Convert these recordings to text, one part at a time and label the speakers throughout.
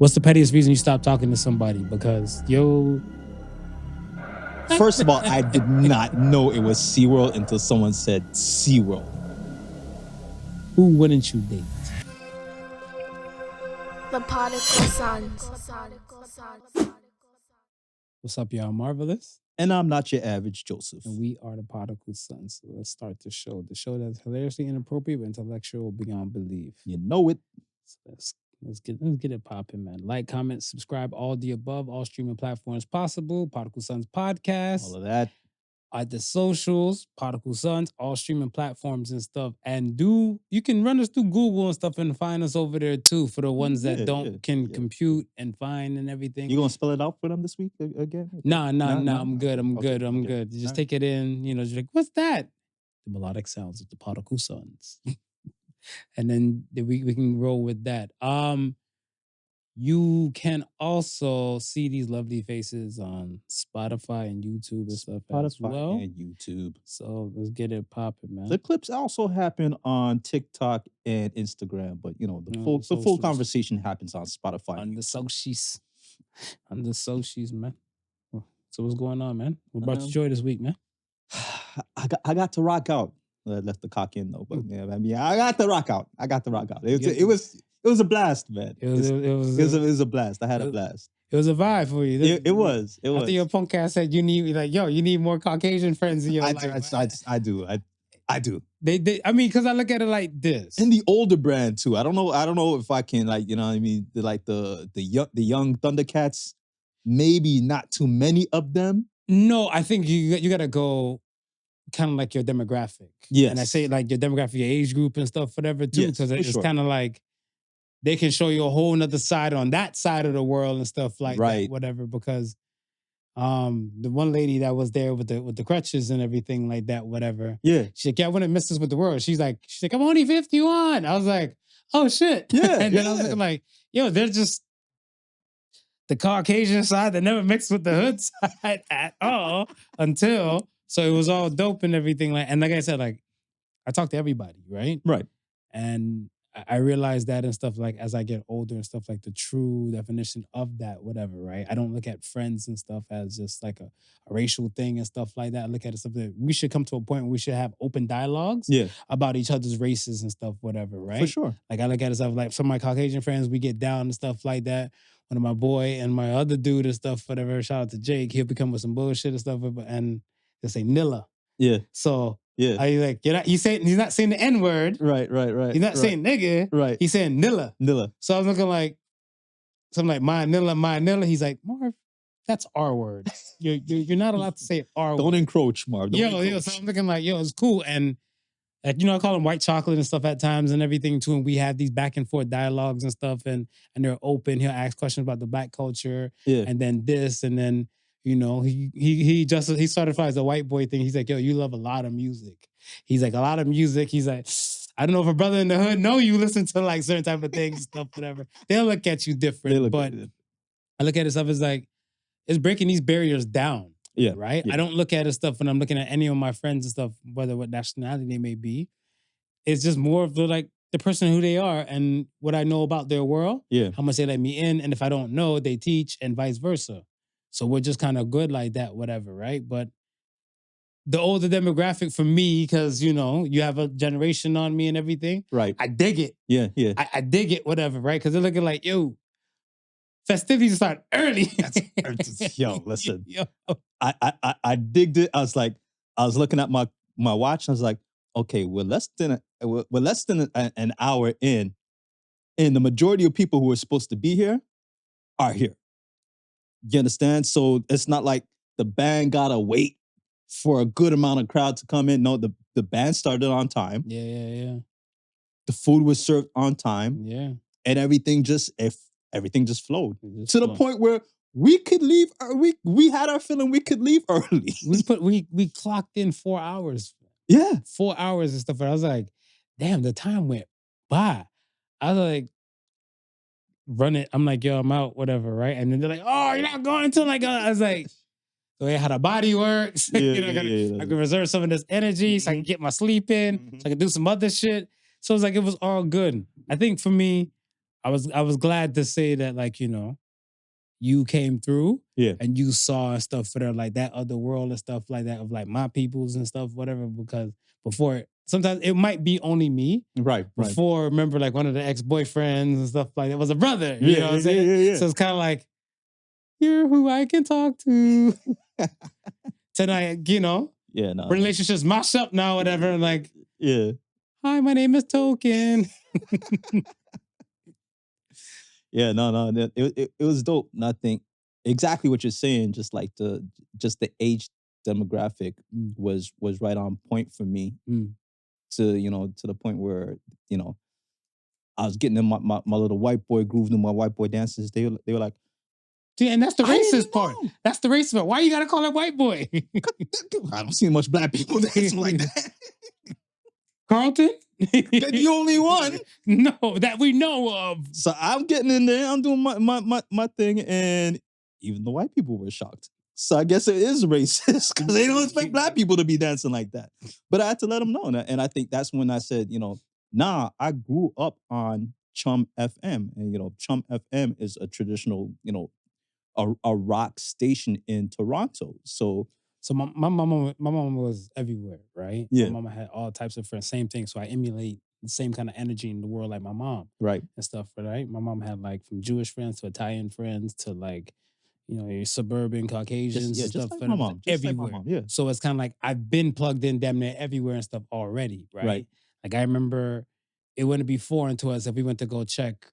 Speaker 1: What's the pettiest reason you stopped talking to somebody? Because
Speaker 2: First of all, I did not know it was SeaWorld until someone said SeaWorld.
Speaker 1: Who wouldn't you date?
Speaker 3: The Podical Sons.
Speaker 1: What's up, y'all? Marvelous.
Speaker 2: And I'm not your average Joseph.
Speaker 1: And we are the Podical Sons. So let's start the show. The show that's hilariously inappropriate but intellectual beyond belief.
Speaker 2: You know it.
Speaker 1: So let's get it popping, man. Like, comment, subscribe, all the above, all streaming platforms possible. Podical Sons podcast.
Speaker 2: All of that.
Speaker 1: At the socials, Podical Sons, all streaming platforms and stuff. And you can run us through Google and stuff and find us over there too for the ones that can compute and find and everything.
Speaker 2: You gonna spell it out for them this week again?
Speaker 1: Nah. I'm good. Just take it in, just like, what's that? The melodic sounds of the Podical Sons. And then we can roll with that. You can also see these lovely faces on Spotify and YouTube and stuff as well.
Speaker 2: And YouTube.
Speaker 1: So let's get it popping, man.
Speaker 2: The clips also happen on TikTok and Instagram, but the full conversation happens on Spotify.
Speaker 1: On the socials. Man. So what's going on, man? What brought you joy this week, man?
Speaker 2: I got to rock out. I left the cock in though, but I got to rock out. It was a blast, man. It was a blast. I had a blast.
Speaker 1: It was a vibe for you.
Speaker 2: It was.
Speaker 1: After your punk ass said you need more Caucasian friends in your life.
Speaker 2: I do.
Speaker 1: Because I look at it like this.
Speaker 2: And the older brand too. I don't know if I can the young Thundercats. Maybe not too many of them.
Speaker 1: No, I think you gotta go kind of like your demographic.
Speaker 2: Yes.
Speaker 1: And I say like your demographic, your age group and stuff, whatever too. Because it's kind of like they can show you a whole nother side on that side of the world and stuff like that, whatever. Because the one lady that was there with the crutches and everything like that, whatever.
Speaker 2: Yeah.
Speaker 1: She's like, I wouldn't miss this with the world. She's like, I'm only 51. I was like, oh shit.
Speaker 2: Yeah.
Speaker 1: And then I was looking like, they're just the Caucasian side that never mixed with the hood side at all until. So it was all dope and everything. And like I said, like I talk to everybody, right?
Speaker 2: Right.
Speaker 1: And I realized that and stuff like as I get older and stuff like the true definition of that, whatever, right? I don't look at friends and stuff as just like a racial thing and stuff like that. I look at it something that we should come to a point where we should have open dialogues about each other's races and stuff, whatever, right?
Speaker 2: For sure.
Speaker 1: Like I look at it stuff like some of my Caucasian friends, we get down and stuff like that. One of my boy and my other dude and stuff, whatever, shout out to Jake, he'll become with some bullshit and stuff, and they say Nilla.
Speaker 2: Yeah.
Speaker 1: So
Speaker 2: yeah,
Speaker 1: I like he's not saying the N-word.
Speaker 2: Right.
Speaker 1: He's not saying nigga.
Speaker 2: Right.
Speaker 1: He's saying Nilla. So I was looking like something like my Nilla. He's like, Marv, that's R word. You're not allowed to say R word.
Speaker 2: Don't encroach, Marv.
Speaker 1: Yo. So I'm looking like, it's cool. And like, I call them white chocolate and stuff at times and everything too. And we have these back and forth dialogues and stuff, and they're open. He'll ask questions about the black culture.
Speaker 2: Yeah.
Speaker 1: And then this, and then he certifies the white boy thing. He's like, yo, you love a lot of music. He's like, a lot of music. He's like, I don't know if a brother in the hood know you listen to like certain type of things, stuff, whatever. They'll look at you different. But I look at it stuff as like, it's breaking these barriers down.
Speaker 2: Yeah.
Speaker 1: Right?
Speaker 2: Yeah.
Speaker 1: I don't look at it stuff when I'm looking at any of my friends and stuff, whether what nationality they may be. It's just more of the person who they are and what I know about their world.
Speaker 2: Yeah.
Speaker 1: How much they let me in. And if I don't know, they teach and vice versa. So we're just kind of good like that, whatever, right? But the older demographic for me, because, you have a generation on me and everything.
Speaker 2: Right.
Speaker 1: I dig it.
Speaker 2: Yeah.
Speaker 1: I dig it, whatever, right? Because they're looking like, yo, festivities start early.
Speaker 2: Yo, listen. Yo. I digged it. I was looking at my watch. And I was like, okay, we're less than an hour in, and the majority of people who are supposed to be here are here. You understand? So it's not like the band gotta wait for a good amount of crowd to come in. No, the band started on time.
Speaker 1: Yeah.
Speaker 2: The food was served on time.
Speaker 1: Yeah.
Speaker 2: And everything just flowed to the point where we could leave. We had our feeling we could leave early.
Speaker 1: We clocked in 4 hours.
Speaker 2: Yeah.
Speaker 1: 4 hours and stuff. And I was like, damn, the time went by. I was like, run it. I'm like, yo, I'm out, whatever, right? And then they're like, oh, you're not going until I was like, the way how the body works. I can reserve some of this energy so I can get my sleep in, so I can do some other shit. So it's like, it was all good. I think for me, I was glad to say that, like, you know, you came through
Speaker 2: Yeah.
Speaker 1: and you saw stuff for them, like that other world and stuff like that of like my peoples and stuff, whatever. Because before, sometimes it might be only me.
Speaker 2: Right.
Speaker 1: Before, remember, like one of the ex-boyfriends and stuff like that was a brother. You
Speaker 2: Yeah,
Speaker 1: know what I'm saying?
Speaker 2: yeah.
Speaker 1: So it's kind of like, you're who I can talk to. Tonight, you know,
Speaker 2: Yeah, no.
Speaker 1: relationships mash up now, whatever. And like,
Speaker 2: Yeah.
Speaker 1: hi, my name is Token.
Speaker 2: Yeah, no. It was dope. And I think exactly what you're saying, just like the age demographic was right on point for me. To, you know, to the point where, you know, I was getting in my little white boy groove, and my white boy dances. They were like,
Speaker 1: see, and that's the
Speaker 2: I didn't
Speaker 1: racist part.
Speaker 2: know.
Speaker 1: That's the racist part. Why you gotta call it white boy?
Speaker 2: I don't see much black people dancing like that.
Speaker 1: Carlton?
Speaker 2: You're the only one.
Speaker 1: No, that we know of.
Speaker 2: So I'm getting in there. I'm doing my thing, and even the white people were shocked. So I guess it is racist because they don't expect black people to be dancing like that. But I had to let them know, and I think that's when I said, you know, nah, I grew up on Chum FM, and you know, Chum FM is a traditional, you know, a rock station in Toronto. So
Speaker 1: my mama was everywhere, right?
Speaker 2: Yeah.
Speaker 1: My mama had all types of friends, same thing. So I emulate the same kind of energy in the world like my mom,
Speaker 2: right,
Speaker 1: and stuff, right? My mom had like from Jewish friends to Italian friends to like, you know, your suburban Caucasians and stuff.
Speaker 2: just like my mom, just like my
Speaker 1: everywhere.
Speaker 2: mom, yeah.
Speaker 1: So it's kind of like I've been plugged in damn near everywhere and stuff already, right?
Speaker 2: Right.
Speaker 1: Like I remember it wouldn't be foreign to us if we went to go check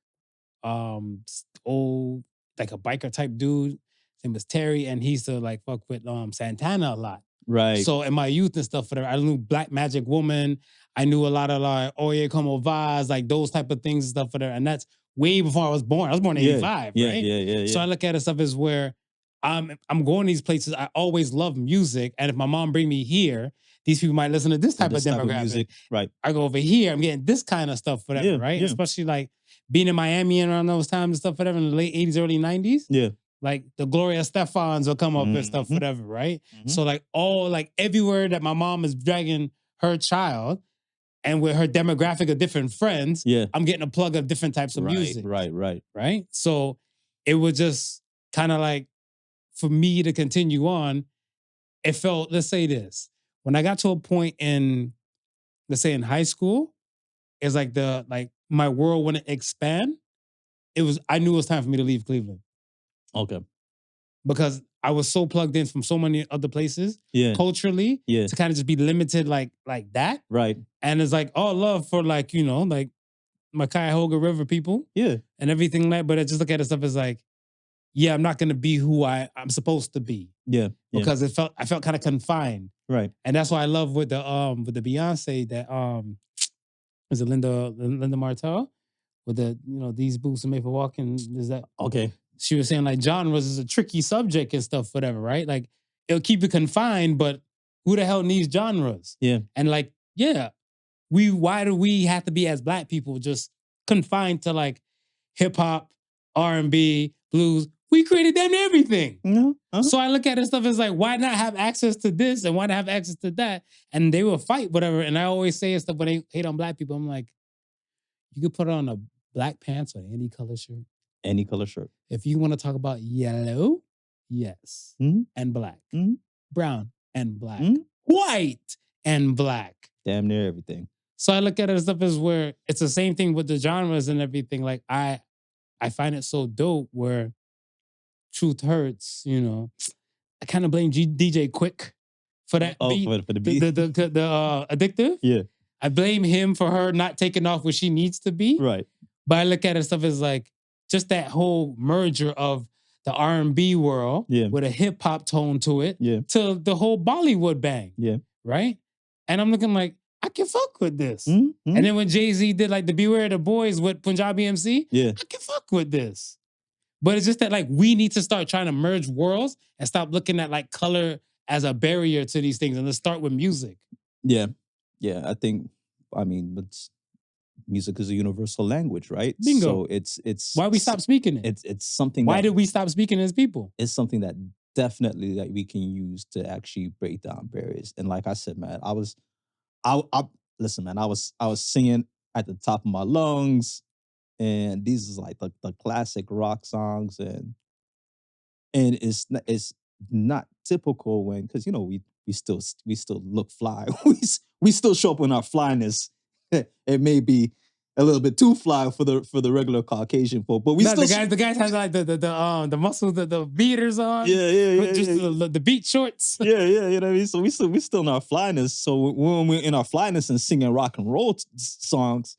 Speaker 1: old, like a biker type dude. His name was Terry, and he used to like fuck with Santana a lot.
Speaker 2: Right.
Speaker 1: So in my youth and stuff, I knew Black Magic Woman. I knew a lot of like Oye Como Vaz, like those type of things and stuff for there. And that's way before I was born. I was born in 85, right?
Speaker 2: Yeah.
Speaker 1: So I look at it stuff as where I'm going these places. I always love music. And if my mom bring me here, these people might listen to this type of demographic.
Speaker 2: Music. Right.
Speaker 1: I go over here, I'm getting this kind of stuff, whatever, right?
Speaker 2: Yeah.
Speaker 1: Especially like being in Miami and around those times and stuff, whatever, in the late 80s, early 90s.
Speaker 2: Yeah.
Speaker 1: Like the Gloria Stefans will come up and stuff, whatever, right? So like everywhere that my mom is dragging her child and with her demographic of different friends, I'm getting a plug of different types of music. Right. So it was just kind of like for me to continue on, it felt, let's say this, when I got to a point in, let's say in high school, it's like my world wouldn't expand. I knew it was time for me to leave Cleveland.
Speaker 2: Okay.
Speaker 1: Because I was so plugged in from so many other places, culturally,
Speaker 2: to
Speaker 1: kind of just be limited like that.
Speaker 2: Right.
Speaker 1: And it's like all love for like, you know, like my Cuyahoga River people.
Speaker 2: Yeah.
Speaker 1: And everything like, but I just look at it stuff as like, yeah, I'm not gonna be who I'm supposed to be.
Speaker 2: Yeah.
Speaker 1: Because I felt kind of confined.
Speaker 2: Right.
Speaker 1: And that's why I love with the Beyonce that is it Linda Martell? With the, you know, these boots are made for walking. Is that
Speaker 2: okay?
Speaker 1: She was saying like genres is a tricky subject and stuff, whatever, right? Like it'll keep you confined, but who the hell needs genres?
Speaker 2: Yeah.
Speaker 1: And like, why do we have to be as Black people just confined to like hip hop, R&B, blues? We created damn near everything. So I look at it stuff as like, why not have access to this and why not have access to that? And they will fight, whatever. And I always say stuff when they hate on Black people. I'm like, you could put on a black pants or any color shirt.
Speaker 2: Any color shirt.
Speaker 1: If you want to talk about yellow, yes, and black, brown and black, white and black.
Speaker 2: Damn near everything.
Speaker 1: So I look at it as stuff as where it's the same thing with the genres and everything. Like I find it so dope where Truth Hurts, you know, I kind of blame DJ Quick for that beat.
Speaker 2: For the beat.
Speaker 1: The Addictive.
Speaker 2: Yeah.
Speaker 1: I blame him for her not taking off where she needs to be.
Speaker 2: Right.
Speaker 1: But I look at it stuff as like just that whole merger of the R&B world with a hip hop tone to it to the whole Bollywood bang.
Speaker 2: Yeah.
Speaker 1: Right? And I'm looking like, I can fuck with this. And then when Jay-Z did like the Beware the Boys with Punjabi MC, I can fuck with this. But it's just that like we need to start trying to merge worlds and stop looking at like color as a barrier to these things and let's start with music.
Speaker 2: Yeah. Yeah. I mean, music is a universal language, right?
Speaker 1: Bingo.
Speaker 2: So it's
Speaker 1: why we stop speaking it.
Speaker 2: It's something.
Speaker 1: Why did we stop speaking as people?
Speaker 2: It's something that definitely that we can use to actually break down barriers. And like I said, man, I listen, man, I was singing at the top of my lungs and these is like the classic rock songs, and it's not typical when, because you know we still look fly. we still show up in our flyness. It may be a little bit too fly for the regular Caucasian folk, but we
Speaker 1: No,
Speaker 2: still
Speaker 1: the guys have like the muscles, the beaters on.
Speaker 2: yeah,
Speaker 1: Just the beat shorts.
Speaker 2: yeah, you know what I mean. So we still in our flyness. So when we're in our flyness and singing rock and roll songs,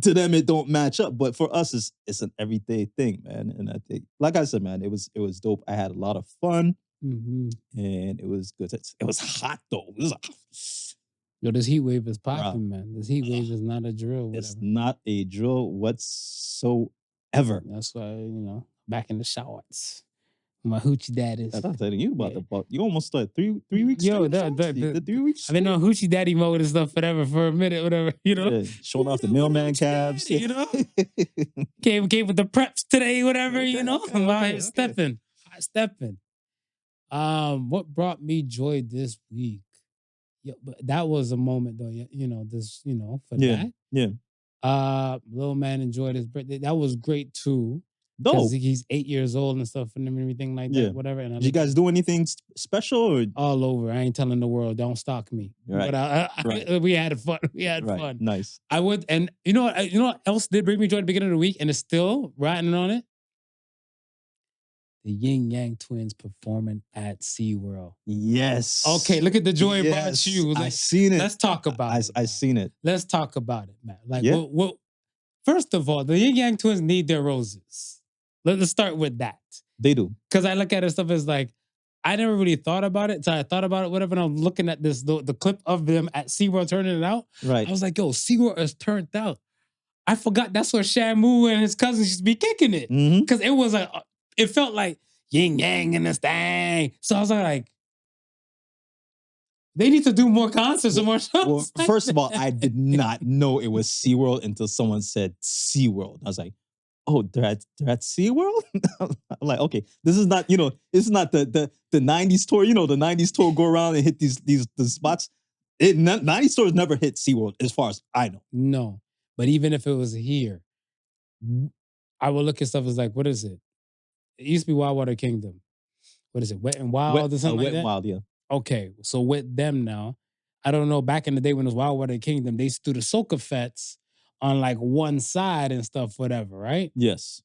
Speaker 2: to them it don't match up. But for us, it's an everyday thing, man. And I think, like I said, man, it was dope. I had a lot of fun, and it was good. It was hot though. It was
Speaker 1: Yo, this heat wave is popping, man. This heat wave is not a drill. Whatever.
Speaker 2: It's not a drill whatsoever.
Speaker 1: That's why, back in the showers. My hoochie daddies.
Speaker 2: I'm telling you about you almost started three weeks.
Speaker 1: Yo,
Speaker 2: the 3 weeks.
Speaker 1: I've been on hoochie daddy mode and stuff forever for a minute, whatever,
Speaker 2: Yeah, showing off the mailman cabs.
Speaker 1: Daddy, came with the preps today, whatever, I'm out here stepping. What brought me joy this week? Yeah, but that was a moment though, for that.
Speaker 2: Yeah.
Speaker 1: Little man enjoyed his birthday. That was great too.
Speaker 2: Dope.
Speaker 1: He's 8 years old and stuff and everything like that, whatever. And
Speaker 2: did you guys do anything special? Or?
Speaker 1: All over. I ain't telling the world. Don't stalk me.
Speaker 2: Right.
Speaker 1: But we had fun. We had fun.
Speaker 2: Nice.
Speaker 1: I would, and you know what else did bring me joy at the beginning of the week, and it's still riding on it? The Ying Yang twins performing at SeaWorld.
Speaker 2: Yes.
Speaker 1: Okay, look at the joy it brought you.
Speaker 2: I seen it.
Speaker 1: Let's talk about it.
Speaker 2: I seen it.
Speaker 1: Let's talk about it, man. Like, first of all, the Ying Yang twins need their roses. Let's start with that.
Speaker 2: They do.
Speaker 1: Because I look at it stuff as like, I never really thought about it. So I thought about it, whatever, and I'm looking at the clip of them at SeaWorld turning it out.
Speaker 2: Right.
Speaker 1: I was like, yo, SeaWorld is turned out. I forgot that's where Shamu and his cousins used to be kicking it. Because it was it felt like yin yang in this thing. So I was like, they need to do more concerts and more shows.
Speaker 2: Well, first of all, I did not know it was SeaWorld until someone said SeaWorld. I was like, oh, they're at SeaWorld? I'm like, okay, this is not, this is not the 90s tour. The 90s tour go around and hit these spots. 90s tours never hit SeaWorld as far as I know.
Speaker 1: No. But even if it was here, I would look at stuff as like, what is it? It used to be Wildwater Kingdom. What is it? Wet and Wild or something like that?
Speaker 2: Wet and Wild, yeah.
Speaker 1: Okay, so with them now, I don't know, back in the day when it was Wildwater Kingdom, they used to do the soca fets on like one side and stuff, whatever, right?
Speaker 2: Yes.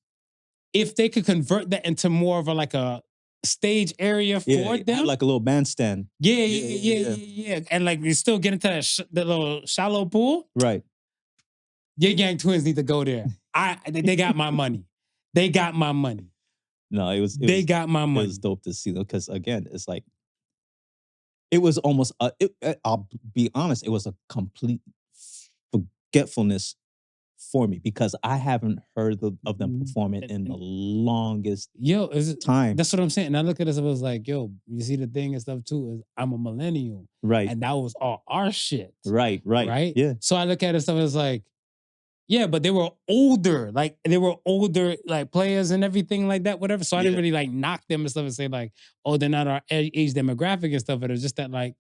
Speaker 1: If they could convert that into more of a stage area for them.
Speaker 2: Like a little bandstand.
Speaker 1: Yeah. And like you still get into that little shallow pool.
Speaker 2: Right.
Speaker 1: Your Gang twins need to go there. They got my money. They got my money.
Speaker 2: No,
Speaker 1: they got my money.
Speaker 2: It was dope to see them because again, it's like it was almost. I'll be honest, it was a complete forgetfulness for me because I haven't heard of them performing in the longest time.
Speaker 1: That's what I'm saying. And I look at this, I was like, yo, you see the thing and stuff too is I'm a millennial,
Speaker 2: right?
Speaker 1: And that was all our shit,
Speaker 2: right?
Speaker 1: Yeah. So I look at it, stuff as like. Yeah, but they were older. Like, they were older, like, players and everything like that, whatever. So I didn't really, like, knock them and stuff and say, like, oh, they're not our age demographic and stuff. But it's just that, like,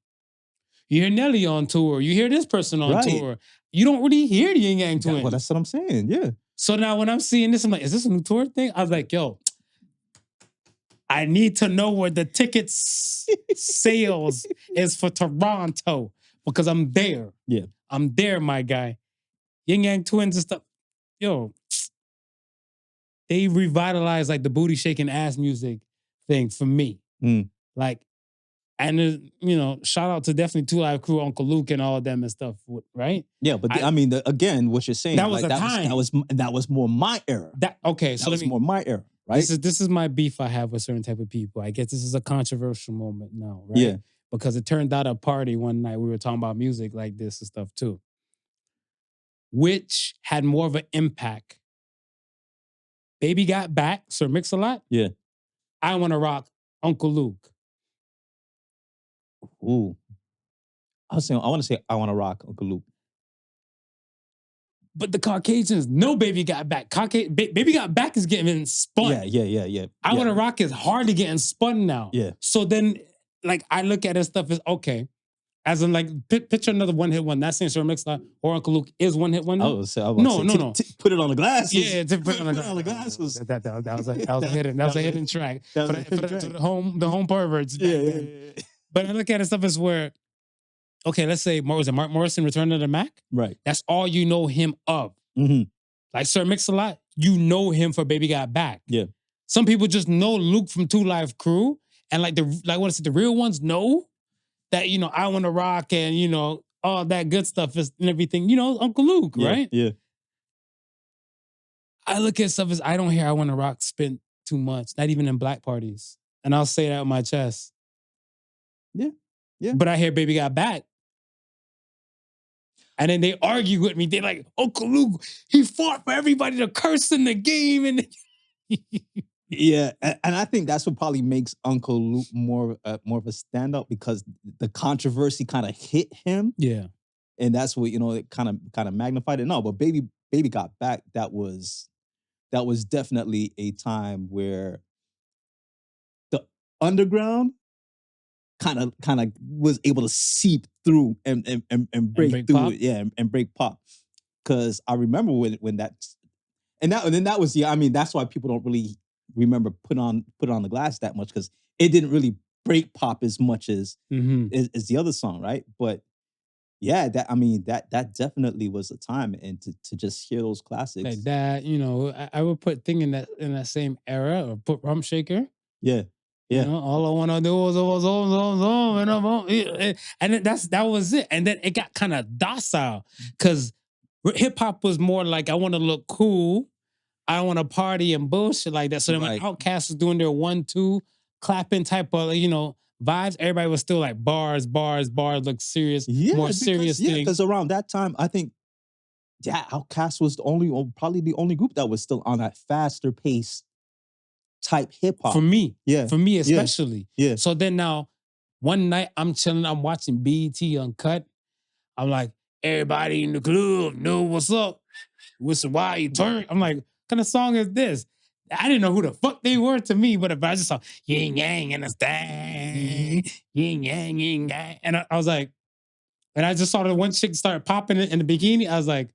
Speaker 1: you hear Nelly on tour. You hear this person on tour. You don't really hear the Yin Yang twins.
Speaker 2: Well, that's what I'm saying, yeah.
Speaker 1: So now when I'm seeing this, I'm like, is this a new tour thing? I was like, yo, I need to know where the tickets sales is for Toronto because I'm there.
Speaker 2: Yeah.
Speaker 1: I'm there, my guy. Yin Yang twins and stuff, yo, they revitalized like the booty shaking ass music thing for me. Like, and shout out to definitely 2 Live Crew, Uncle Luke, and all of them and stuff, right?
Speaker 2: Yeah, but again, what you're saying
Speaker 1: that was time.
Speaker 2: That was more my era.
Speaker 1: That was
Speaker 2: more my era, right?
Speaker 1: This is my beef I have with certain type of people. I guess this is a controversial moment now, right?
Speaker 2: Yeah,
Speaker 1: because it turned out at a party one night we were talking about music like this and stuff too. Which had more of an impact? Baby Got Back, Sir Mix-a-Lot?
Speaker 2: Yeah.
Speaker 1: I Want to Rock, Uncle Luke.
Speaker 2: Ooh. I want to say I Want to Rock, Uncle Luke.
Speaker 1: But the Caucasians, no Baby Got Back. Baby Got Back is getting spun.
Speaker 2: Yeah.
Speaker 1: I Want to Rock is hardly getting spun now.
Speaker 2: Yeah.
Speaker 1: So then, like, I look at this stuff as, okay, As in, like, picture another one-hit one. Not saying Sir Mix-a-Lot or Uncle Luke is one-hit wonder.
Speaker 2: I was
Speaker 1: No.
Speaker 2: put it on the glasses.
Speaker 1: Yeah, to put
Speaker 2: it on the glasses.
Speaker 1: That was a hidden track for the home perverts.
Speaker 2: Yeah.
Speaker 1: But I look at it stuff as where, okay, let's say was it Mark Morrison, Return of the Mac?
Speaker 2: Right.
Speaker 1: That's all you know him of.
Speaker 2: Mm-hmm.
Speaker 1: Like Sir Mix-a-Lot, you know him for Baby Got Back.
Speaker 2: Yeah.
Speaker 1: Some people just know Luke from 2 Live Crew, and the real ones know that, you know, I Want to Rock and, you know, all that good stuff is and everything. You know, Uncle Luke, right?
Speaker 2: Yeah.
Speaker 1: I look at stuff as I don't hear I Want to Rock spent too much, not even in black parties, and I'll say that with my chest. Yeah. But I hear Baby Got Back. And then they argue with me. They're like, Uncle Luke, he fought for everybody to curse in the game. And
Speaker 2: yeah, and I think that's what probably makes Uncle Luke more of a standout, because the controversy kind of hit him.
Speaker 1: Yeah.
Speaker 2: And that's what, you know, it kind of magnified it. No, but Baby Got Back, that was definitely a time where the underground kind of was able to seep through and break through
Speaker 1: pop?
Speaker 2: it, yeah, and break pop. Because I remember when that was that's why people don't really remember Put on the Glass that much, because it didn't really break pop as much as the other song, right? But yeah, that definitely was a time, and to just hear those classics
Speaker 1: like that, you know, I would put Thing in that same era, or put Rump Shaker.
Speaker 2: Yeah.
Speaker 1: You know, all I want to do is and that was it. And then it got kind of docile, because hip hop was more like, I want to look cool, I want to party and bullshit like that. So then when Outkast was doing their 1-2 clapping type of, you know, vibes, everybody was still like bars, look serious, more serious thing.
Speaker 2: Because around that time, I think, Outkast was probably the only group that was still on that faster pace type hip hop.
Speaker 1: For me.
Speaker 2: Yeah.
Speaker 1: For me especially.
Speaker 2: Yeah.
Speaker 1: So then now, one night I'm chilling, I'm watching BET Uncut. I'm like, everybody in the club know what's up. What's why you turn? I'm like, what kind of song is this? I didn't know who the fuck they were to me, but I just saw Ying Yang and a thing. Ying Yang, Ying Yang. And I was like, and I just saw the one chick start popping in the bikini. I was like,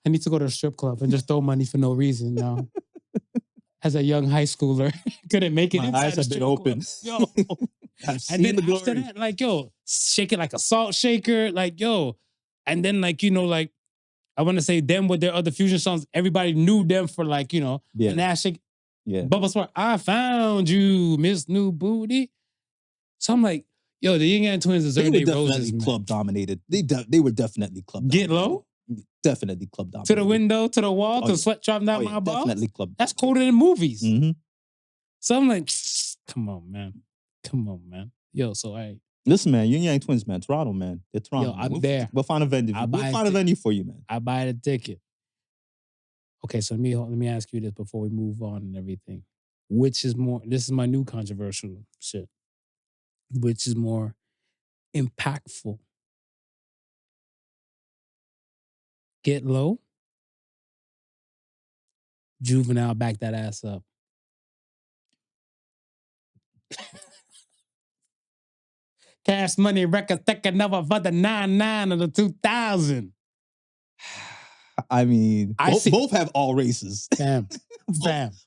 Speaker 1: I need to go to a strip club and just throw money for no reason now. As a young high schooler, couldn't make it.
Speaker 2: My eyes have been open.
Speaker 1: Yo.
Speaker 2: I've seen
Speaker 1: and then
Speaker 2: the glory.
Speaker 1: after that, like, yo, shake it like a salt shaker, like, yo. And then, like, you know, like, I want to say them with their other fusion songs, everybody knew them for, like, you know, and that shake.
Speaker 2: Yeah.
Speaker 1: Bubba Spark, I found you, Miss New Booty. So I'm like, yo, the Ying Yang Twins deserve their roses, man.
Speaker 2: Club dominated. They were definitely club dominated.
Speaker 1: Get Low?
Speaker 2: Definitely club dominated.
Speaker 1: To the window, to the wall, to the sweat dropping down my balls.
Speaker 2: Definitely club.
Speaker 1: That's quoted in movies.
Speaker 2: Mm-hmm.
Speaker 1: So I'm like, come on, man. Yo, so
Speaker 2: listen, man, Ying Yang Twins, man, Toronto, man. They're Toronto.
Speaker 1: Yo, I'm there.
Speaker 2: We'll find a venue. We'll find a venue for you, man.
Speaker 1: I buy the ticket. Okay, so let me ask you this before we move on and everything. Which is more? This is my new controversial shit. Which is more impactful? Get Low? Juvenile, back that ass up. Cash Money Records taking over for the 99 of the 2000.
Speaker 2: I mean, both have all races.
Speaker 1: Damn.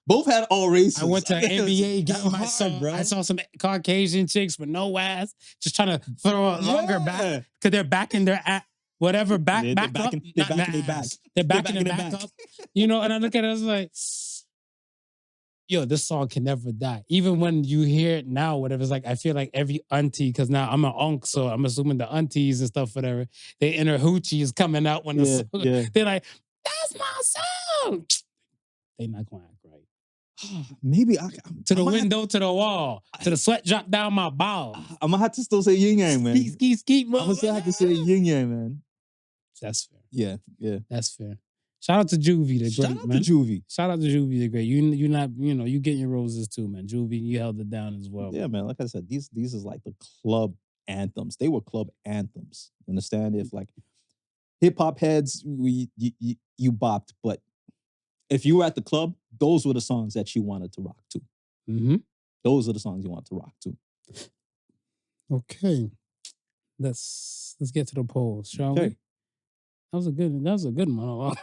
Speaker 2: Both had all races.
Speaker 1: I went to an NBA game. I saw some Caucasian chicks with no ass just trying to throw a longer back because they're backing their ass. Whatever, back up. They're backing their back up. You know, and I look at it, I was like, yo, this song can never die. Even when you hear it now, whatever, it's like, I feel like every auntie, because now I'm an uncle, so I'm assuming the aunties and stuff, whatever, they inner hoochie is coming out when the song, they're like, that's my song. They not going to act right.
Speaker 2: Maybe
Speaker 1: to the window, to the wall, to the sweat drop down my balls.
Speaker 2: I'm gonna have to still say Ying Yang, man.
Speaker 1: Skeet,
Speaker 2: I'm gonna still have to say Ying Yang, man.
Speaker 1: That's fair.
Speaker 2: Yeah.
Speaker 1: That's fair. Shout out to Juvie, the great, man. Shout out to Juvie, the great. You not, you know, you getting your roses too, man. Juvie, you held it down as well.
Speaker 2: Yeah, man. Like I said, these is like the club anthems. They were club anthems. You understand? If like hip hop heads, you bopped, but if you were at the club, those were the songs that you wanted to rock to.
Speaker 1: Mm-hmm.
Speaker 2: Those are the songs you want to rock to.
Speaker 1: Okay. let's get to the polls, shall
Speaker 2: Okay.
Speaker 1: we? That was a good monologue.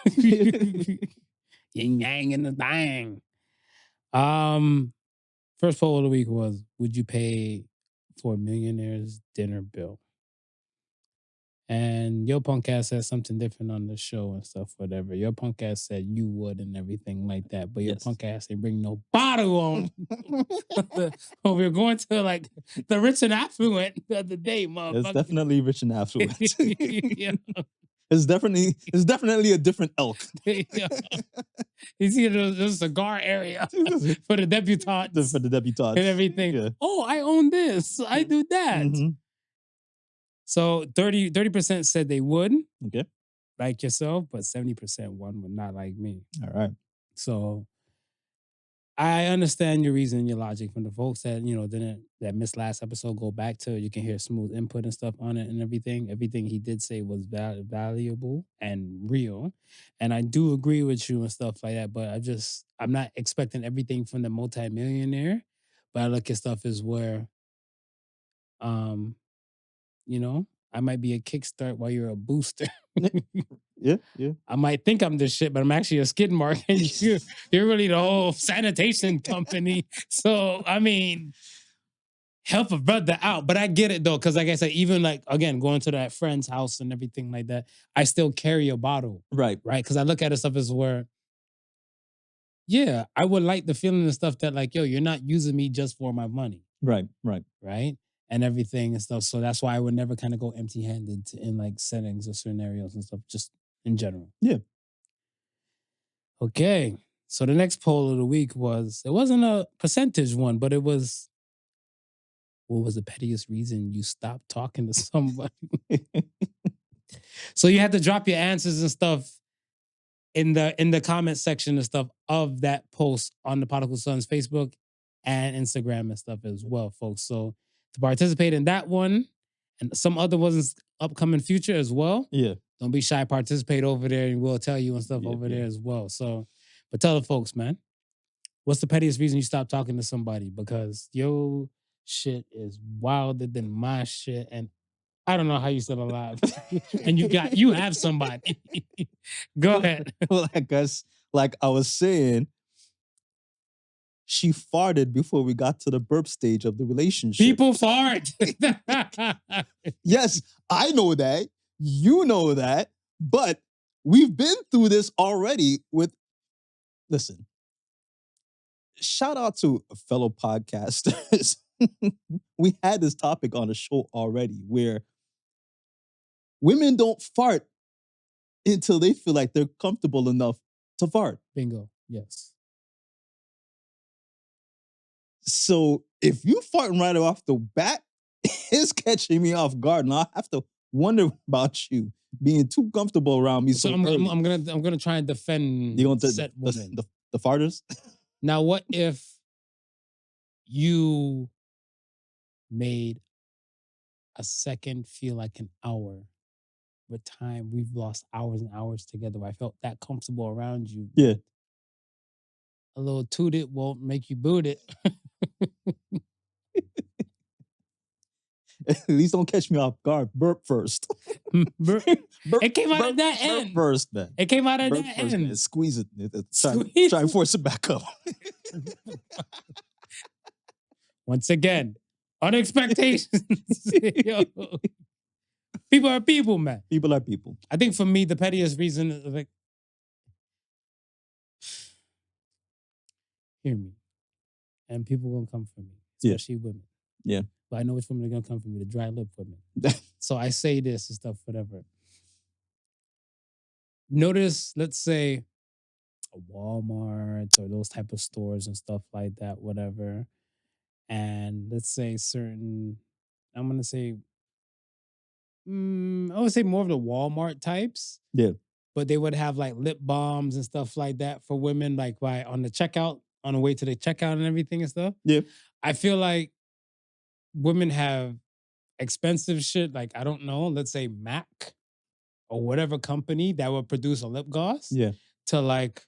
Speaker 1: Yin yang in the thing. First poll of the week was: would you pay for a millionaire's dinner bill? And your punk ass said something different on the show and stuff, whatever. Your punk ass said you would and everything like that, but your
Speaker 2: Yes.
Speaker 1: punk ass ain't bring no bottle on. Oh, we're going to like the rich and affluent the other day, motherfucker.
Speaker 2: It's definitely rich and affluent.
Speaker 1: Yeah.
Speaker 2: It's definitely a different elk.
Speaker 1: Yeah. You see, there's a cigar area for the debutantes
Speaker 2: For the debutantes.
Speaker 1: and everything.
Speaker 2: Yeah.
Speaker 1: Oh, I own this. I do that.
Speaker 2: Mhm.
Speaker 1: So 30% said they would,
Speaker 2: Okay.
Speaker 1: like yourself, but 70% one would not like me.
Speaker 2: All right.
Speaker 1: So I understand your reason and your logic from the folks that, that missed last episode. Go back to it. You can hear Smooth input and stuff on it and everything. Everything he did say was valuable and real. And I do agree with you and stuff like that. But I'm not expecting everything from the multimillionaire. But I look at stuff as where, I might be a kickstart while you're a booster.
Speaker 2: Yeah.
Speaker 1: I might think I'm this shit, but I'm actually a skid mark, and you're really the whole sanitation company. So I mean, help a brother out. But I get it though, because like I said, even like again going to that friend's house and everything like that, I still carry a bottle,
Speaker 2: Right.
Speaker 1: right? Because I look at it stuff as where, yeah, I would like the feeling and stuff that like, yo, you're not using me just for my money,
Speaker 2: Right.
Speaker 1: and everything and stuff. So that's why I would never kind of go empty-handed in like settings or scenarios and stuff, just in general.
Speaker 2: Yeah.
Speaker 1: Okay. So the next poll of the week it wasn't a percentage one, but it was, what was the pettiest reason you stopped talking to somebody? So you had to drop your answers and stuff in the comment section and stuff of that post on the Podical Sons Facebook and Instagram and stuff as well, folks. So to participate in that one and some other ones upcoming future as well.
Speaker 2: Yeah.
Speaker 1: Don't be shy, participate over there and we'll tell you and stuff over there as well. So, but tell the folks, man, what's the pettiest reason you stopped talking to somebody? Because your shit is wilder than my shit. And I don't know how you still alive. And you have somebody. Go ahead.
Speaker 2: Well, I guess, like I was saying, she farted before we got to the burp stage of the relationship.
Speaker 1: People fart.
Speaker 2: Yes, I know that. You know that. But we've been through this already listen, shout out to fellow podcasters. We had this topic on the show already where women don't fart until they feel like they're comfortable enough to fart.
Speaker 1: Bingo. Yes.
Speaker 2: So if you farting right off the bat, it's catching me off guard, and I have to wonder about you being too comfortable around me.
Speaker 1: So
Speaker 2: So
Speaker 1: I'm gonna try and defend
Speaker 2: you want
Speaker 1: said woman.
Speaker 2: the farters?
Speaker 1: Now, what if you made a second feel like an hour? With time, we've lost hours and hours together. I felt that comfortable around you.
Speaker 2: Yeah.
Speaker 1: A little toot it won't make you boot it.
Speaker 2: At least don't catch me off guard. Burp first.
Speaker 1: Burp. It came out at that
Speaker 2: burp
Speaker 1: end.
Speaker 2: first, man.
Speaker 1: It came out at
Speaker 2: Burp
Speaker 1: that
Speaker 2: first,
Speaker 1: end.
Speaker 2: man. Squeeze it.
Speaker 1: Squeeze
Speaker 2: Try and force it back up.
Speaker 1: Once again, on expectations. Yo. People are people, man.
Speaker 2: People are people.
Speaker 1: I think for me, the pettiest reason is like, hear me. And people gonna come for me, especially women.
Speaker 2: Yeah.
Speaker 1: But I know which women are gonna come for me, the dry lip women. So I say this and stuff, whatever. Notice, let's say, a Walmart or those type of stores and stuff like that, whatever. And let's say certain, I'm gonna say, I would say more of the Walmart types.
Speaker 2: Yeah.
Speaker 1: But they would have like lip balms and stuff like that for women, like on the checkout, on the way to the checkout and everything and stuff.
Speaker 2: Yeah.
Speaker 1: I feel like women have expensive shit, like, I don't know, let's say MAC or whatever company that would produce a lip gloss.
Speaker 2: Yeah.
Speaker 1: To like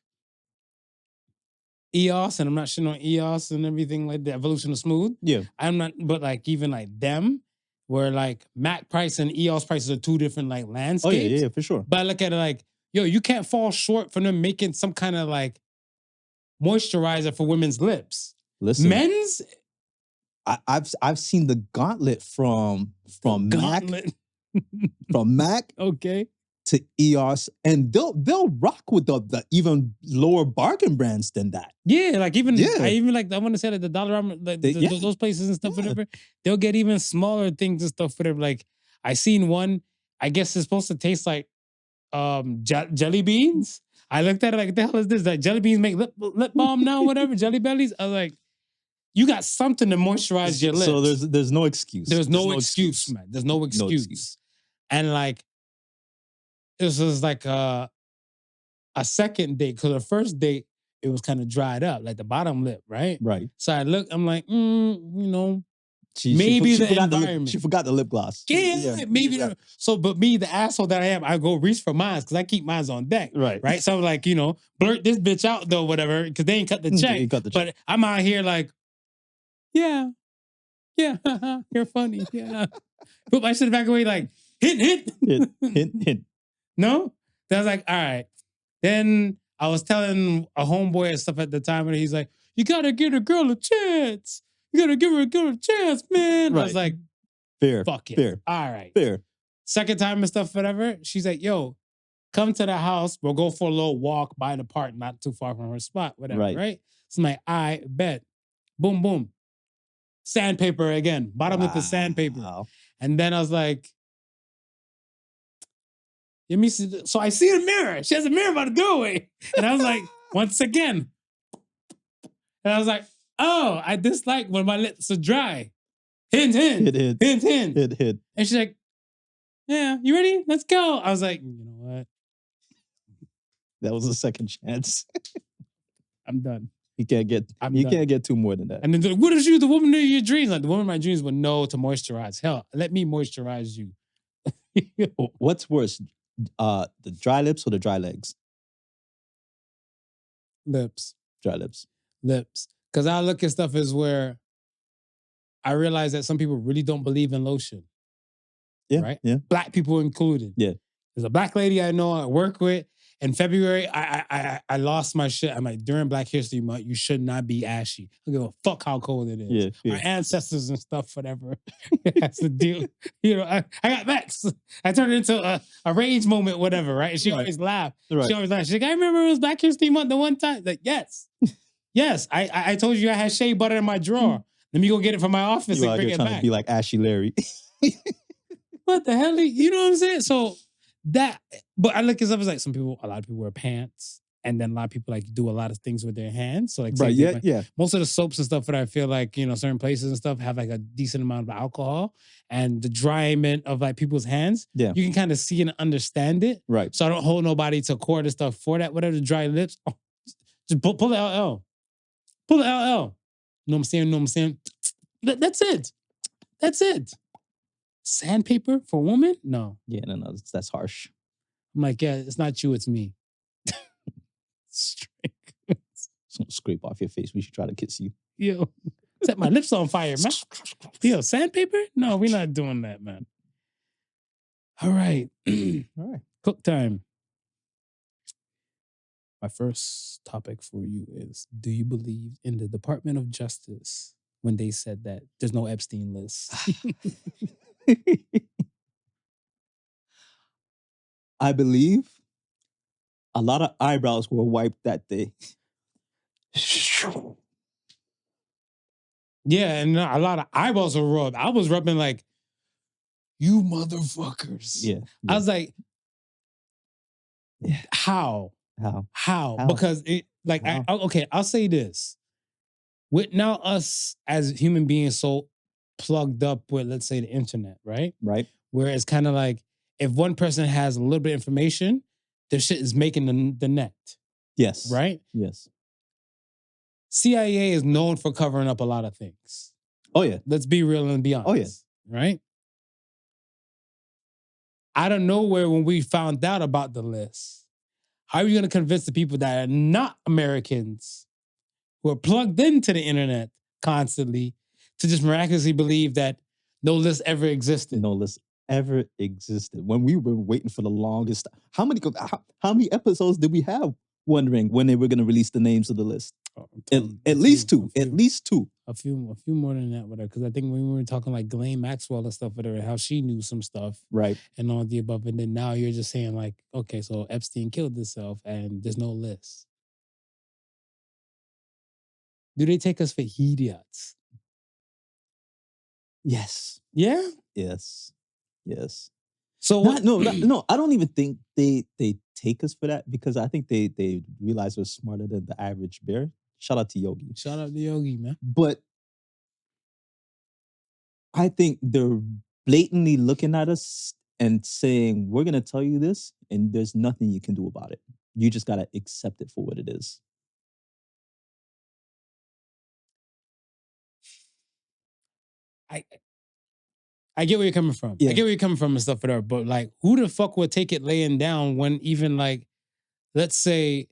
Speaker 1: EOS, and I'm not shitting on EOS and everything like the Evolution of Smooth.
Speaker 2: Yeah.
Speaker 1: I'm not, but like even like them, where like MAC price and EOS prices are two different like
Speaker 2: Oh
Speaker 1: landscapes.
Speaker 2: yeah, for sure.
Speaker 1: But I look at it like, yo, you can't fall short from them making some kind of like moisturizer for women's lips.
Speaker 2: Listen,
Speaker 1: Men's
Speaker 2: I've seen the gauntlet from MAC
Speaker 1: gauntlet.
Speaker 2: from MAC
Speaker 1: Okay.
Speaker 2: to EOS, and they'll rock with the even lower bargain brands than that.
Speaker 1: Yeah, like even
Speaker 2: Yeah.
Speaker 1: I even like I want to say like the Dollarama, like those places and stuff, whatever. They'll get even smaller things and stuff, whatever. Like I seen one, I guess it's supposed to taste like jelly beans. I looked at it like, what the hell is this? Like jelly beans make lip balm now, whatever, jelly bellies. I was like, you got something to moisturize your lips.
Speaker 2: So there's no excuse.
Speaker 1: There's no excuse, man. There's no excuse. And like, this was like a second date, because the first date, it was kind of dried up, like the bottom lip, right?
Speaker 2: Right.
Speaker 1: So I look, I'm like, you know,
Speaker 2: She
Speaker 1: forgot
Speaker 2: environment. She forgot the lip gloss.
Speaker 1: Yeah, maybe.
Speaker 2: Yeah.
Speaker 1: So, but me, the asshole that I am, I go reach for mine because I keep mine on deck.
Speaker 2: Right.
Speaker 1: Right. So I'm like, you know, blurt this bitch out though, whatever, because they ain't cut the check.
Speaker 2: They cut the check.
Speaker 1: But I'm out here like, yeah, you're funny. Yeah. Put my shit back away like, hint.
Speaker 2: Hint.
Speaker 1: No? Then I was like, all right. Then I was telling a homeboy and stuff at the time, and he's like, you gotta give a girl a chance. You gotta give her a girl a chance, man.
Speaker 2: Right.
Speaker 1: I was like,
Speaker 2: Fair.
Speaker 1: fuck it.
Speaker 2: Fair.
Speaker 1: All right.
Speaker 2: Fair.
Speaker 1: Second time and stuff, whatever. She's like, yo, come to the house. We'll go for a little walk by the park, not too far from her spot, whatever, right? So I'm like, I bet. Boom, boom. Sandpaper again. Bottom lip is sandpaper.
Speaker 2: Wow.
Speaker 1: And then I was like, let me see. So I see a mirror. She has a mirror by the doorway. And I was like, once again. And I was like, oh, I dislike when my lips are dry. Hint.
Speaker 2: Hint.
Speaker 1: And she's like, yeah, you ready? Let's go. I was like, you know what?
Speaker 2: That was a second chance.
Speaker 1: I'm done.
Speaker 2: You can't get two more than that.
Speaker 1: And then what is you, the woman of your dreams? Like the woman of my dreams would know to moisturize. Hell, let me moisturize you.
Speaker 2: What's worse, the dry lips or the dry legs?
Speaker 1: Lips.
Speaker 2: Dry lips.
Speaker 1: Because I look at stuff as where I realize that some people really don't believe in lotion.
Speaker 2: Yeah.
Speaker 1: Right?
Speaker 2: Yeah.
Speaker 1: Black people included.
Speaker 2: Yeah.
Speaker 1: There's a black lady I know I work with. In February, I lost my shit. I'm like, during Black History Month, you should not be ashy. I don't give a fuck how cold it is.
Speaker 2: Yeah.
Speaker 1: Our ancestors and stuff, whatever. That's the deal. You know, I got vexed. I turned it into a rage moment, whatever, right? And she always laughed.
Speaker 2: Right.
Speaker 1: She always laughed. She's like, I remember it was Black History Month the one time. Like, yes. Yes. I told you I had shea butter in my drawer. Let me go get it from my office and bring it back.
Speaker 2: To be like Ashy Larry.
Speaker 1: What the hell? You know what I'm saying? So but I look at stuff as like a lot of people wear pants, and then a lot of people like do a lot of things with their hands. So like,
Speaker 2: right, yeah.
Speaker 1: Most of the soaps and stuff that I feel like, you know, certain places and stuff have like a decent amount of alcohol, and the drying of like people's hands, you can kind of see and understand it.
Speaker 2: Right.
Speaker 1: So I don't hold nobody to court and stuff for that. Whatever the dry lips, just pull the LL. Pull the LL. Know what I'm saying? That's it. Sandpaper for a woman? No.
Speaker 2: Yeah, no, that's harsh.
Speaker 1: I'm like, yeah, it's not you, it's me. Straight.
Speaker 2: Some scrape off your face. We should try to kiss you.
Speaker 1: Yo, set my lips on fire, man. Yo, sandpaper? No, we're not doing that, man. All right.
Speaker 2: All right.
Speaker 1: Cook time. My first topic for you is, do you believe in the Department of Justice when they said that there's no Epstein list?
Speaker 2: I believe a lot of eyebrows were wiped that day.
Speaker 1: Yeah, and a lot of eyeballs were rubbed. I was rubbing like, you motherfuckers.
Speaker 2: Yeah.
Speaker 1: I was like, how? Because it, like, okay, I'll say this. With now us as human beings so plugged up with, let's say, the internet, right?
Speaker 2: Right.
Speaker 1: Where it's kind of like, if one person has a little bit of information, their shit is making the net.
Speaker 2: Yes.
Speaker 1: Right?
Speaker 2: Yes.
Speaker 1: CIA is known for covering up a lot of things.
Speaker 2: Oh, yeah.
Speaker 1: Let's be real and be honest.
Speaker 2: Oh, yeah.
Speaker 1: Right? Out of nowhere, when we found out about the list, how are you going to convince the people that are not Americans, who are plugged into the internet constantly, to just miraculously believe that No list ever existed.
Speaker 2: No list ever existed. When we were waiting for the longest, how many episodes did we have wondering when they were going to release the names of the list? At least two. At least two.
Speaker 1: A few more than that, whatever. Because I think when we were talking like Ghislaine Maxwell and stuff, whatever, how she knew some stuff,
Speaker 2: right,
Speaker 1: and all the above, and then now you're just saying like, okay, so Epstein killed himself, and there's no list. Do they take us for idiots?
Speaker 2: Yes.
Speaker 1: Yeah.
Speaker 2: Yes. Yes.
Speaker 1: So
Speaker 2: no. I don't even think they take us for that, because I think they realize we're smarter than the average bear. Shout out to Yogi.
Speaker 1: Shout out to Yogi, man.
Speaker 2: But I think they're blatantly looking at us and saying, we're gonna tell you this, and there's nothing you can do about it. You just gotta accept it for what it is.
Speaker 1: I get where you're coming from.
Speaker 2: Yeah.
Speaker 1: I get where you're coming from and stuff for that. But like, who the fuck would take it laying down when even like, let's say,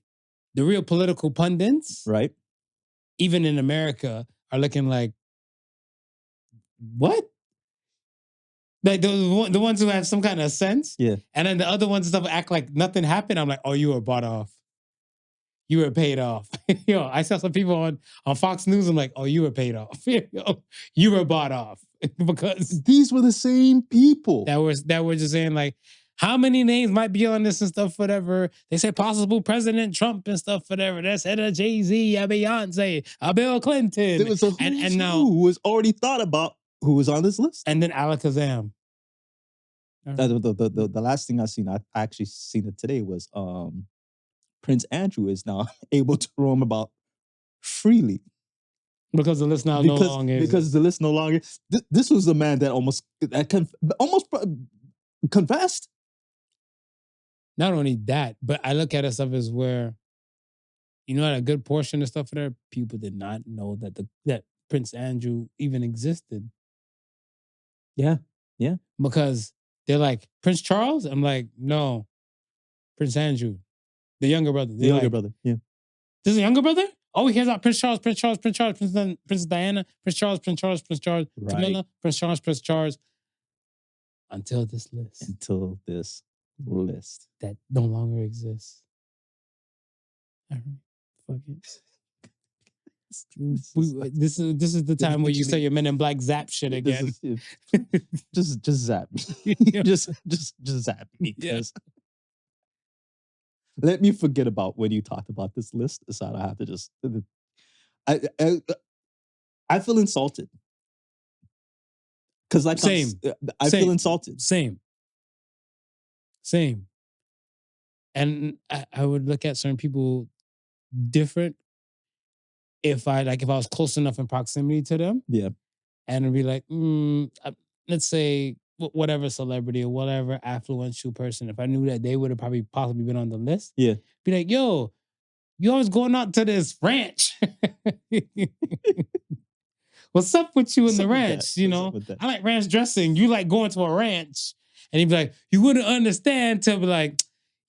Speaker 1: the real political pundits,
Speaker 2: right,
Speaker 1: even in America, are looking like, what? Like the ones who have some kind of sense,
Speaker 2: yeah,
Speaker 1: and then the other ones and stuff act like nothing happened. I'm like, oh, you were bought off. You were paid off. Yo, I saw some people on Fox News. I'm like, oh, you were paid off. Yo, you were bought off because
Speaker 2: these were the same people
Speaker 1: that were just saying like, how many names might be on this and stuff, whatever. They say possible President Trump and stuff, whatever. That's head of Jay-Z, a Beyonce, a Bill Clinton.
Speaker 2: There was a and now who was already thought about who was on this list.
Speaker 1: And then Alakazam.
Speaker 2: The last thing I seen, I actually seen it today, was Prince Andrew is now able to roam about freely.
Speaker 1: Because the list now no longer
Speaker 2: because the list no longer. This was the man that almost confessed.
Speaker 1: Not only that, but I look at it stuff as where, you know, a good portion of stuff there, people did not know that Prince Andrew even existed.
Speaker 2: Yeah, yeah.
Speaker 1: Because they're like, Prince Charles? I'm like, no, Prince Andrew, the younger brother.
Speaker 2: The younger brother, yeah.
Speaker 1: This is a younger brother? Oh, he hears about Prince Charles, Princess Diana, Prince Charles, right. Camilla, Prince Charles. Until this list. That no longer exists. All right. Fuck it. This is the time where you say your Men in Black zap shit again.
Speaker 2: Just zap me. just zap me. Because let me forget about when you talked about this list, so I don't have to just. I feel insulted. Because like
Speaker 1: Same.
Speaker 2: I feel insulted.
Speaker 1: Same. And I would look at certain people different if I was close enough in proximity to them.
Speaker 2: Yeah.
Speaker 1: And it'd be like, let's say whatever celebrity or whatever affluential person, if I knew that they would have possibly been on the list,
Speaker 2: yeah,
Speaker 1: be like, yo, you always going out to this ranch. What's up with you in the ranch? You know, I like ranch dressing. You like going to a ranch. And he'd be like, you wouldn't understand till be like,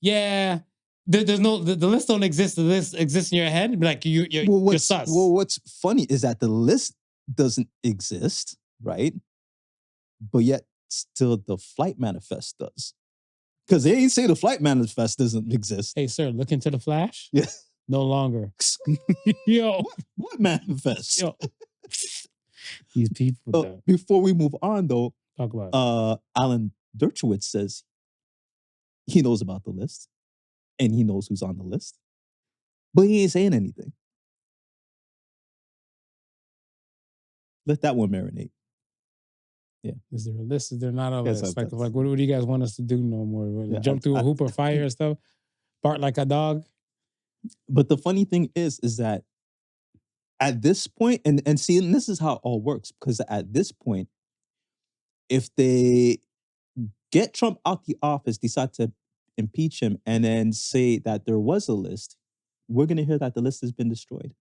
Speaker 1: yeah, there's no, the list don't exist. The list exists in your head. It'd be like, you're sus.
Speaker 2: Well, what's funny is that the list doesn't exist, right? But yet still the flight manifest does. Because they ain't say the flight manifest doesn't exist.
Speaker 1: Hey, sir, look into the flash.
Speaker 2: Yeah.
Speaker 1: No longer. Yo.
Speaker 2: What manifest?
Speaker 1: Yo. These people.
Speaker 2: Before we move on, though,
Speaker 1: talk about
Speaker 2: Alan Dershowitz says he knows about the list and he knows who's on the list, but he ain't saying anything. Let that one marinate. Yeah.
Speaker 1: Is there a list? Is there not a list? Like what do you guys want us to do no more? Jump through a hoop or fire and stuff? Bark like a dog?
Speaker 2: But the funny thing is that at this point, and see, and this is how it all works, because at this point, if they get Trump out the office, decide to impeach him, and then say that there was a list, we're going to hear that the list has been destroyed.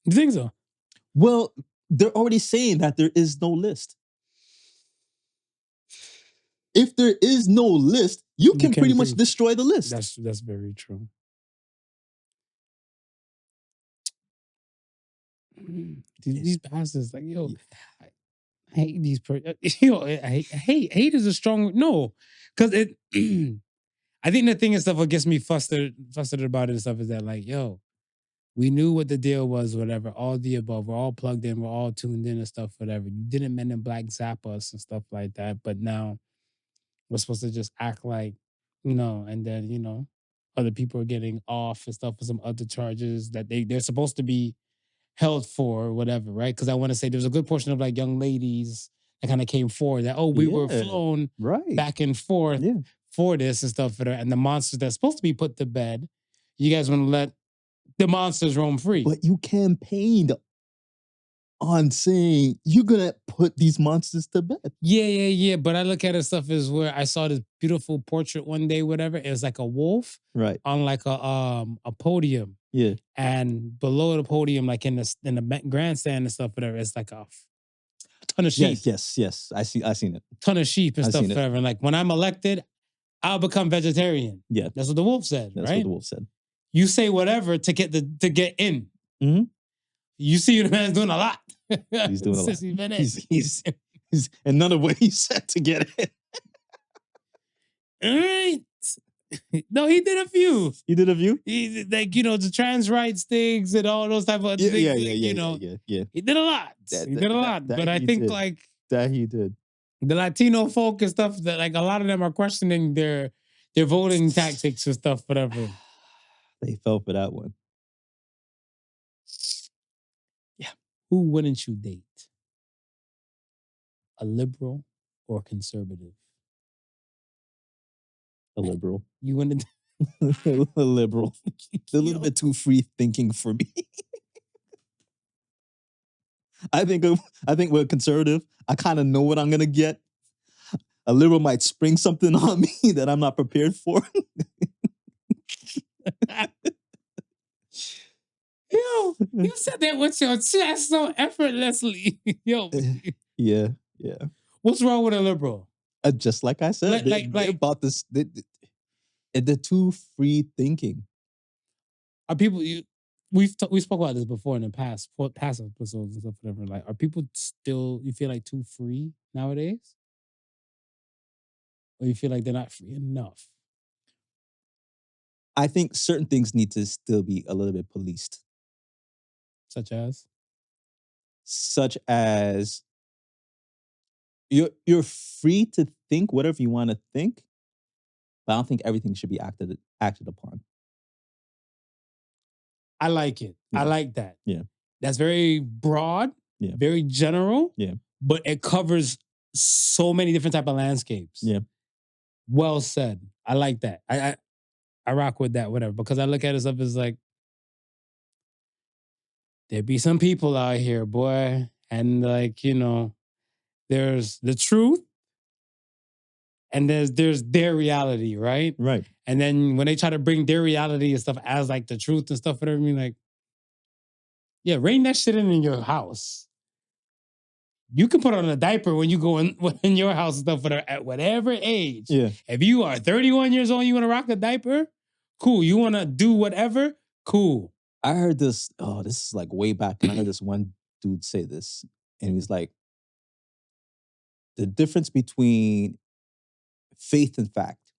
Speaker 1: You think so?
Speaker 2: Well, they're already saying that there is no list. If there is no list, you can pretty much destroy the list.
Speaker 1: That's very true. These bastards, like, yo, I hate these. Hate is a strong no, because it. I think the thing and stuff what gets me flustered about it and stuff is that like, yo, we knew what the deal was, whatever, all the above. We're all plugged in, we're all tuned in and stuff, whatever. You didn't Men in Black zap us and stuff like that, but now we're supposed to just act like, and then, other people are getting off and stuff for some other charges that they're supposed to be held for or whatever, right? Because I want to say there's a good portion of like young ladies that kind of came forward that, we were flown back and forth for this and stuff, and the monsters that's supposed to be put to bed, you guys want to let the monsters roam free.
Speaker 2: But you campaigned on saying you're gonna put these monsters to bed.
Speaker 1: Yeah. But I look at it stuff as where I saw this beautiful portrait one day, whatever. It was like a wolf,
Speaker 2: right,
Speaker 1: on like a podium.
Speaker 2: Yeah,
Speaker 1: and below the podium, like in the grandstand and stuff, whatever, it's like a ton of sheep.
Speaker 2: Yes. I seen it.
Speaker 1: Ton of sheep and stuff, whatever. And like when I'm elected, I'll become vegetarian.
Speaker 2: Yeah,
Speaker 1: that's what the wolf said.
Speaker 2: That's
Speaker 1: right?
Speaker 2: what the wolf said.
Speaker 1: You say whatever to get in.
Speaker 2: Mm-hmm.
Speaker 1: You see the man's doing a lot.
Speaker 2: He's doing a lot.
Speaker 1: He's
Speaker 2: and none of what he said to get it.
Speaker 1: All right. No, he did a few.
Speaker 2: He did a few?
Speaker 1: He like, the trans rights things and all those type of things.
Speaker 2: Yeah.
Speaker 1: He did a lot. But I think like
Speaker 2: that he did.
Speaker 1: The Latino folk and stuff that like a lot of them are questioning their voting tactics and stuff, whatever.
Speaker 2: They fell for that one.
Speaker 1: Yeah. Who wouldn't you date? A liberal or a conservative?
Speaker 2: A liberal.
Speaker 1: You wouldn't.
Speaker 2: A liberal. A little bit too free thinking for me. I think with a conservative, I kind of know what I'm gonna get. A liberal might spring something on me that I'm not prepared for.
Speaker 1: Yo, you said that with your chest so effortlessly. Yo.
Speaker 2: Yeah.
Speaker 1: What's wrong with a liberal?
Speaker 2: Just like I said, they're about this. They're too free thinking.
Speaker 1: Are people? We spoke about this before in the past episodes and stuff, whatever. Like, are people still? You feel like too free nowadays, or you feel like they're not free enough?
Speaker 2: I think certain things need to still be a little bit policed. Such as you're free to think whatever you want to think, but I don't think everything should be acted upon.
Speaker 1: I like it.
Speaker 2: Yeah.
Speaker 1: I like that.
Speaker 2: Yeah.
Speaker 1: That's very broad, very general, but it covers so many different type of landscapes.
Speaker 2: Yeah.
Speaker 1: Well said. I like that. I rock with that, whatever, because I look at it stuff as like, there be some people out here, boy, and like, there's the truth and there's their reality, right?
Speaker 2: Right.
Speaker 1: And then when they try to bring their reality and stuff as like the truth and stuff, whatever, I mean, like, yeah, rein that shit in your house. You can put on a diaper when you go in your house and stuff at whatever age.
Speaker 2: Yeah.
Speaker 1: If you are 31 years old, you want to rock a diaper? Cool. You want to do whatever? Cool.
Speaker 2: I heard this, this is like way back, and I heard this one dude say this, and he was like, the difference between faith and fact.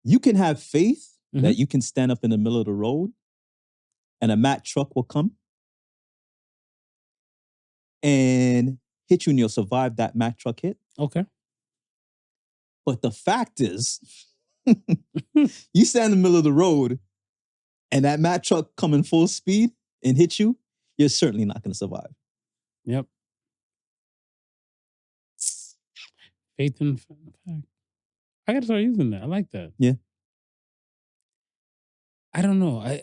Speaker 2: You can have faith that you can stand up in the middle of the road and a Mack truck will come and hit you and you'll survive that Mack truck hit.
Speaker 1: Okay.
Speaker 2: But the fact is, you stand in the middle of the road and that Mack truck coming full speed and hit you, you're certainly not going to survive.
Speaker 1: Yep. Faith and fact. I got to start using that. I like that.
Speaker 2: Yeah.
Speaker 1: I don't know.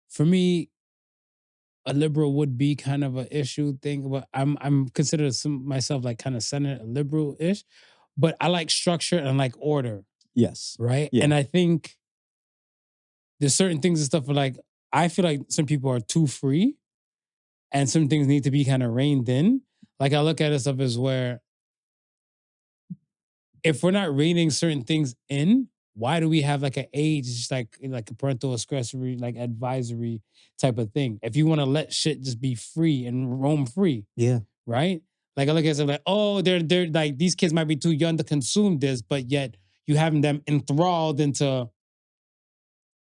Speaker 1: For me, a liberal would be kind of an issue thing, but I'm considered myself like kind of center liberal-ish, but I like structure and I like order.
Speaker 2: Yes.
Speaker 1: Right?
Speaker 2: Yeah.
Speaker 1: And I think there's certain things and stuff where like, I feel like some people are too free and some things need to be kind of reined in. Like I look at it stuff as where if we're not reining certain things in, why do we have like an age, just like a parental discretionary, like advisory type of thing? If you want to let shit just be free and roam free,
Speaker 2: Yeah.
Speaker 1: right? Like I look at it like, oh, they're like these kids might be too young to consume this, but yet you having them enthralled into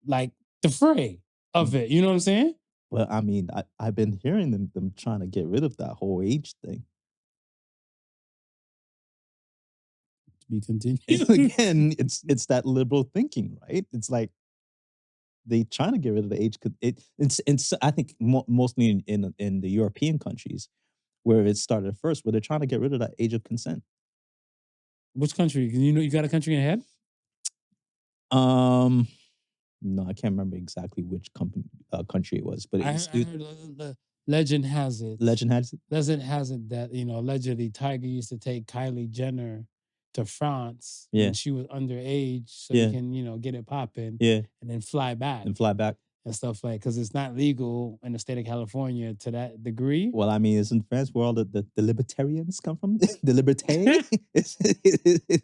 Speaker 1: like the fray of it. You know what I'm saying?
Speaker 2: Well, I mean, I've been hearing them trying to get rid of that whole age thing.
Speaker 1: To be continued.
Speaker 2: And again, it's that liberal thinking, right? It's like they trying to get rid of the age. It's I think mostly in the European countries where it started first, where they're trying to get rid of that age of consent.
Speaker 1: Which country? You know, you got a country in your head?
Speaker 2: No, I can't remember exactly which country it was, but
Speaker 1: I heard the legend has it.
Speaker 2: Legend has it.
Speaker 1: Legend has it that allegedly Tiger used to take Kylie Jenner to France
Speaker 2: Yeah.
Speaker 1: when she was underage, so
Speaker 2: Yeah.
Speaker 1: he can get it popping.
Speaker 2: Yeah,
Speaker 1: and then fly back
Speaker 2: and fly back.
Speaker 1: and stuff like because it's not legal in the state of California to that degree.
Speaker 2: Well, I mean, it's in France where all the libertarians come from. The liberté,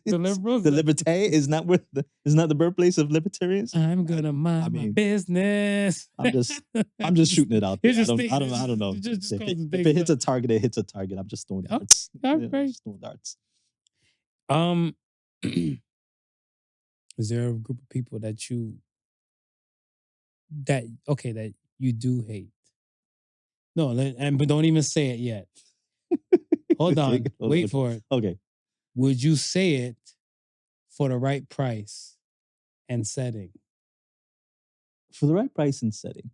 Speaker 1: The liberals,
Speaker 2: the liberté is not where is not the birthplace of libertarians.
Speaker 1: I'm gonna mind my business.
Speaker 2: I'm just shooting it out there.
Speaker 1: Here's
Speaker 2: I
Speaker 1: just
Speaker 2: don't know.
Speaker 1: just
Speaker 2: If
Speaker 1: cause the
Speaker 2: it
Speaker 1: things
Speaker 2: hits a target, it hits a target. I'm just throwing darts.
Speaker 1: all
Speaker 2: Yeah,
Speaker 1: right.
Speaker 2: just throwing darts.
Speaker 1: Is there a group of people that you do hate? No, but don't even say it yet. Hold on.
Speaker 2: Okay,
Speaker 1: Wait for it.
Speaker 2: Okay.
Speaker 1: Would you say it for the right price and setting?
Speaker 2: For the right price and setting.